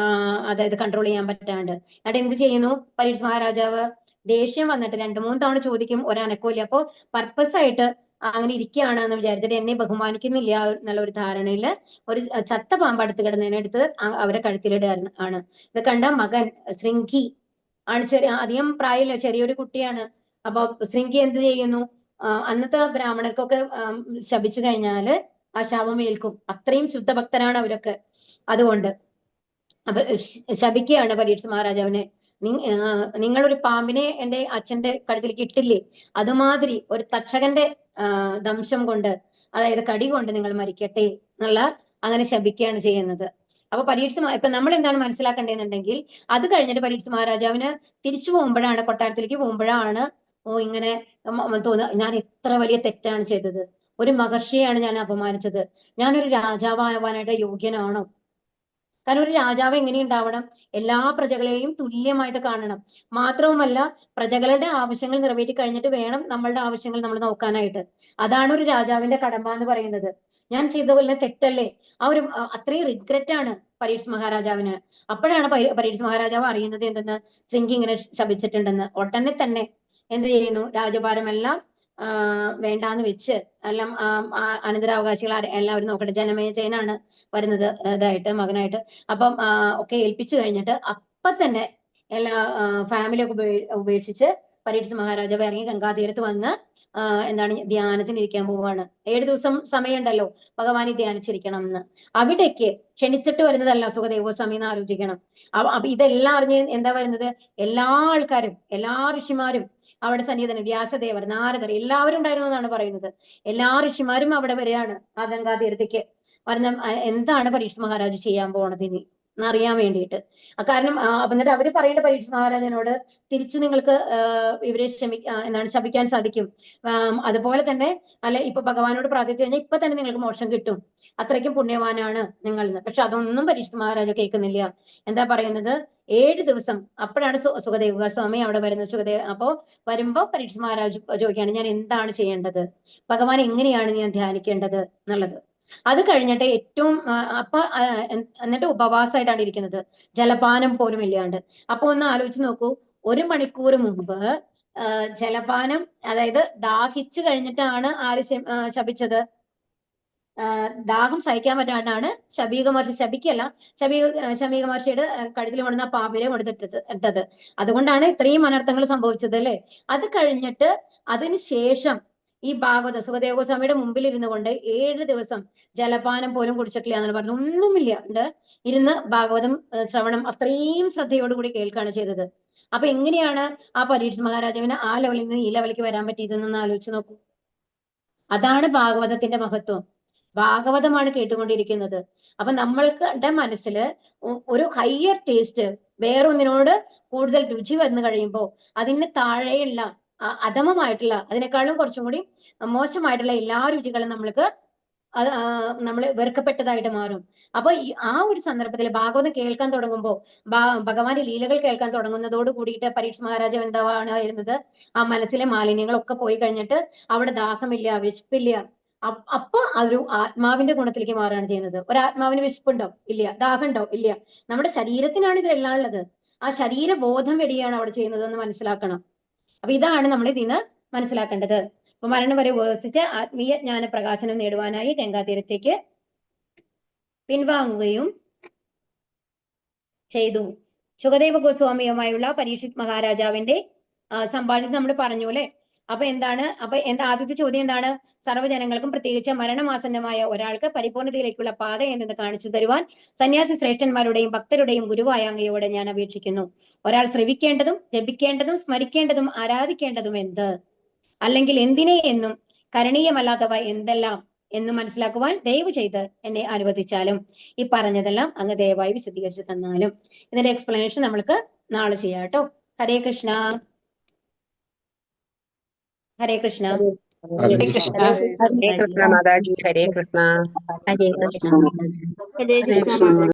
അതായത് കൺട്രോൾ ചെയ്യാൻ പറ്റാണ്ട് എന്നിട്ട് എന്ത് ചെയ്യുന്നു പരീക്ഷിത് മഹാരാജാവ്? ദേഷ്യം വന്നിട്ട് 2-3 തവണ ചോദിക്കും, ഒരനക്കമില്ല. അപ്പോ പർപ്പസ് ആയിട്ട് അങ്ങനെ ഇരിക്കുകയാണ് എന്ന് വിചാരിച്ചിട്ട് എന്നെ ബഹുമാനിക്കുന്നില്ല എന്നുള്ള ഒരു ധാരണയില് ഒരു ചത്ത പാമ്പ് അടുത്ത് കിടന്നതിനടുത്ത് അവരെ കഴുത്തിലിടുകയാണ് ആണ്. ഇത് കണ്ട മകൻ ശൃംഗി ആണ്, അധികം പ്രായമില്ല, ചെറിയൊരു കുട്ടിയാണ്. അപ്പൊ ശൃംഗി എന്ത് ചെയ്യുന്നു? അന്നത്തെ ബ്രാഹ്മണർക്കൊക്കെ ശപിച്ചു കഴിഞ്ഞാല് ആ ശാപം ഏൽക്കും. അത്രയും ശുദ്ധഭക്തരാണ് അവരൊക്കെ. അതുകൊണ്ട് അപ്പൊ ശപിക്കുകയാണ് പരീക്ഷിത് മഹാരാജാവിനെ. നിങ്ങളൊരു പാമ്പിനെ എന്റെ അച്ഛന്റെ കഴുത്തിലേക്ക് ഇട്ടില്ലേ, അതുമാതിരി ഒരു തക്ഷകന്റെ ദംശം കൊണ്ട്, അതായത് കടി കൊണ്ട് നിങ്ങൾ മരിക്കട്ടെ എന്നുള്ള അങ്ങനെ ശപിക്കുകയാണ് ചെയ്യുന്നത്. അപ്പൊ പരീക്ഷിത് ഇപ്പൊ നമ്മൾ എന്താണ് മനസ്സിലാക്കേണ്ടതെന്നുണ്ടെങ്കിൽ, അത് കഴിഞ്ഞിട്ട് പരീക്ഷിത് മഹാരാജാവിന് തിരിച്ചു പോകുമ്പോഴാണ്, കൊട്ടാരത്തിലേക്ക് പോകുമ്പോഴാണ് ഇങ്ങനെ തോന്നുക, ഞാൻ എത്ര വലിയ തെറ്റാണ് ചെയ്തത്, ഒരു മഹർഷിയെയാണ് ഞാൻ അപമാനിച്ചത്, ഞാനൊരു രാജാവാകാനായിട്ട് യോഗ്യനാണോ? കാരണം ഒരു രാജാവ് എങ്ങനെ ഉണ്ടാവണം? എല്ലാ പ്രജകളെയും തുല്യമായിട്ട് കാണണം. മാത്രവുമല്ല, പ്രജകളുടെ ആവശ്യങ്ങൾ നിറവേറ്റി കഴിഞ്ഞിട്ട് വേണം നമ്മളുടെ ആവശ്യങ്ങൾ നമ്മൾ നോക്കാനായിട്ട്. അതാണ് ഒരു രാജാവിന്റെ കടമ എന്ന് പറയുന്നത്. ഞാൻ ചെയ്ത പോലെ തെറ്റല്ലേ? ആ ഒരു അത്രയും റിഗ്രറ്റ് ആണ് പരീക്ഷിത് മഹാരാജാവിന്. അപ്പോഴാണ് പരീക്ഷിത് മഹാരാജാവ് അറിയുന്നത് എന്തെന്ന്, ശൃംഗി ഇങ്ങനെ ശപിച്ചിട്ടുണ്ടെന്ന്. ഉടനെ തന്നെ എന്ത് ചെയ്യുന്നു? രാജഭാരമെല്ലാം വേണ്ടാന്ന് വെച്ച് എല്ലാം അനന്തരാവകാശികൾ എല്ലാവരും നോക്കട്ടെ, ജനമേജയനാണ് വരുന്നത് ഇതായിട്ട് മകനായിട്ട്. അപ്പം ഒക്കെ ഏൽപ്പിച്ചു കഴിഞ്ഞിട്ട് അപ്പൊ തന്നെ എല്ലാ ഫാമിലിയൊക്കെ ഉപേക്ഷിച്ച് പരീക്ഷിത് മഹാരാജാവ് ഇറങ്ങി ഗംഗാതീരത്ത് വന്ന് എന്താണ് ധ്യാനത്തിന് ഇരിക്കാൻ പോവുകയാണ്. 7 ദിവസം സമയമുണ്ടല്ലോ ഭഗവാനെ ധ്യാനിച്ചിരിക്കണം എന്ന്. അവിടേക്ക് ക്ഷണിച്ചിട്ട് വരുന്നതല്ല സുഖദേവസ്വാമി എന്ന് ആലോചിക്കണം. അപ്പൊ ഇതെല്ലാം അറിഞ്ഞ് എന്താ വരുന്നത്? എല്ലാ ആൾക്കാരും, എല്ലാ ഋഷിമാരും അവിടെ സന്നിഹിതന്, വ്യാസദേവർ, നാരദർ എല്ലാവരും ഉണ്ടായിരുന്നു എന്നാണ് പറയുന്നത്. എല്ലാ ഋഷിമാരും അവിടെ വരികയാണ് ആ ഗംഗാതീരത്തേക്ക്. പറഞ്ഞ എന്താണ് പരീക്ഷിത് മഹാരാജ് ചെയ്യാൻ പോണത് ഇനി എന്നറിയാൻ വേണ്ടിയിട്ട്. കാരണം എന്നിട്ട് അവര് പറയേണ്ട പരീക്ഷിത് മഹാരാജനോട്, തിരിച്ചു നിങ്ങൾക്ക് ഇവരെ എന്താണ് ശപിക്കാൻ സാധിക്കും. അതുപോലെ തന്നെ അല്ലെ, ഇപ്പൊ ഭഗവാനോട് പ്രാർത്ഥിച്ചു കഴിഞ്ഞാൽ ഇപ്പൊ തന്നെ നിങ്ങൾക്ക് മോക്ഷം കിട്ടും, അത്രയ്ക്കും പുണ്യവാനാണ് നിങ്ങൾ എന്ന്. പക്ഷെ അതൊന്നും പരീക്ഷിത് മഹാരാജ കേൾക്കുന്നില്ല. എന്താ പറയുന്നത്? 7 ദിവസം. അപ്പോഴാണ് സുഖദേവ സ്വാമി അവിടെ വരുന്നത്. അപ്പോ വരുമ്പോ പരീക്ഷിത് മഹാരാജ് ചോദിക്കുകയാണ്, ഞാൻ എന്താണ് ചെയ്യേണ്ടത്, ഭഗവാൻ എങ്ങനെയാണ് ഞാൻ ധ്യാനിക്കേണ്ടത് എന്നുള്ളത്. അത് കഴിഞ്ഞിട്ട് ഏറ്റവും എന്നിട്ട് ഉപവാസമായിട്ടാണ് ഇരിക്കുന്നത്, ജലപാനം പോലും ഇല്ലാണ്ട്. അപ്പൊ ഒന്ന് ആലോചിച്ച് നോക്കൂ, 1 മണിക്കൂർ മുമ്പ് ജലപാനം, അതായത് ദാഹിച്ചു കഴിഞ്ഞിട്ടാണ് ആര് ശപിച്ചത്? ദാഹം സഹിക്കാൻ പറ്റാണ്ടാണ് ശബീക മഹർഷി, ശപിക്കല്ല, ശബീക മഹർഷിയുടെ കഴുത്തിൽ കൊണ്ടുവന്ന പാമ്പിലെ കൊടുത്തിട്ടത്. അതുകൊണ്ടാണ് ഇത്രയും അനർത്ഥങ്ങൾ സംഭവിച്ചത് അല്ലെ. അത് കഴിഞ്ഞിട്ട് അതിനുശേഷം ഈ ഭാഗവത സുഖദേവസ്വാമിയുടെ മുമ്പിൽ ഇരുന്നു കൊണ്ട് 7 ദിവസം ജലപാനം പോലും കുടിച്ചിട്ടില്ല എന്നാണ് പറഞ്ഞു. ഒന്നുമില്ല ഇരുന്ന് ഭാഗവതം ശ്രവണം അത്രയും ശ്രദ്ധയോടുകൂടി കേൾക്കുകയാണ് ചെയ്തത്. അപ്പൊ എങ്ങനെയാണ് ആ പരീക്ഷിത് മഹാരാജാവിന് ആ ലെവലിൽ നിന്ന് ഈ ലെവലിലേക്ക് വരാൻ പറ്റിയതെന്ന് ആലോചിച്ച് നോക്കൂ. അതാണ് ഭാഗവതത്തിന്റെ മഹത്വം. ഭാഗവതമാണ് കേട്ടുകൊണ്ടിരിക്കുന്നത്. അപ്പൊ നമ്മളുടെ മനസ്സിൽ ഒരു ഹയർ ടേസ്റ്റ്, വേറൊന്നിനോട് കൂടുതൽ രുചി വന്നു കഴിയുമ്പോൾ അതിന് താഴെയുള്ള അധമമായിട്ടുള്ള, അതിനേക്കാളും കുറച്ചും കൂടി മോശമായിട്ടുള്ള എല്ലാ രുചികളും നമ്മൾ വെറുക്കപ്പെട്ടതായിട്ട് മാറും. അപ്പൊ ആ ഒരു സന്ദർഭത്തിൽ ഭാഗവതം കേൾക്കാൻ തുടങ്ങുമ്പോൾ, ഭഗവാന്റെ ലീലകൾ കേൾക്കാൻ തുടങ്ങുന്നതോട് കൂടിയിട്ട് പരീക്ഷിത് മഹാരാജാവ് എന്താണ് വരുന്നത്? ആ മനസ്സിലെ മാലിന്യങ്ങളൊക്കെ പോയി കഴിഞ്ഞിട്ട് അവിടെ ദാഹമില്ല, വിശപ്പില്ല. അപ്പൊ അതൊരു ആത്മാവിന്റെ ഗുണത്തിലേക്ക് മാറുകയാണ് ചെയ്യുന്നത്. ഒരാത്മാവിന് വിശപ്പുണ്ടോ? ഇല്ല. ദാഹമുണ്ടോ? ഇല്ല. നമ്മുടെ ശരീരത്തിനാണ് ഇതെല്ലാം ഉള്ളത്. ആ ശരീരബോധം വരികയാണ് അവിടെ ചെയ്യുന്നത് എന്ന് മനസ്സിലാക്കണം. അപ്പൊ ഇതാണ് നമ്മൾ ഇതിന്ന് മനസ്സിലാക്കേണ്ടത്. അപ്പൊ മരണം വരെ ഉപവസിച്ച് ആത്മീയ ജ്ഞാന പ്രകാശനം നേടുവാനായി ഗംഗാതീരത്തേക്ക് പിൻവാങ്ങുകയും ചെയ്തു. സുഖദേവ ഗോസ്വാമിയുമായുള്ള പരീക്ഷിത് മഹാരാജാവിന്റെ സംഭാഷണം നമ്മൾ പറഞ്ഞു അല്ലെ. അപ്പൊ ആദ്യത്തെ ചോദ്യം എന്താണ്? സർവ്വജനങ്ങൾക്കും പ്രത്യേകിച്ച് മരണമാസന്നമായ ഒരാൾക്ക് പരിപൂർണതയിലേക്കുള്ള പാത എന്തെന്ന് കാണിച്ചു തരുവാൻ സന്യാസി ശ്രേഷ്ഠന്മാരുടെയും ഭക്തരുടെയും ഗുരുവായ അങ്ങയോടെ ഞാൻ അപേക്ഷിക്കുന്നു. ഒരാൾ ശ്രവിക്കേണ്ടതും ജപിക്കേണ്ടതും സ്മരിക്കേണ്ടതും ആരാധിക്കേണ്ടതും എന്ത്, അല്ലെങ്കിൽ എന്തിനെ എന്നും കരണീയമല്ലാത്തവ എന്തെല്ലാം എന്ന് മനസ്സിലാക്കുവാൻ ദയവ് ചെയ്ത് എന്നെ അനുവദിച്ചാലും. ഈ പറഞ്ഞതെല്ലാം അങ്ങ് ദയവായി വിശദീകരിച്ചു തന്നാലും. ഇതിന്റെ എക്സ്പ്ലനേഷൻ നമ്മൾക്ക് നാളെ ചെയ്യാം കേട്ടോ. ഹരേ കൃഷ്ണ. ഹരേ കൃഷ്ണ. ഹരേ കൃഷ്ണ. ഹരേ കൃഷ്ണ മാതാജി. ഹരേ കൃഷ്ണ. ഹരേ കൃഷ്ണ. ഹരേ കൃഷ്ണ.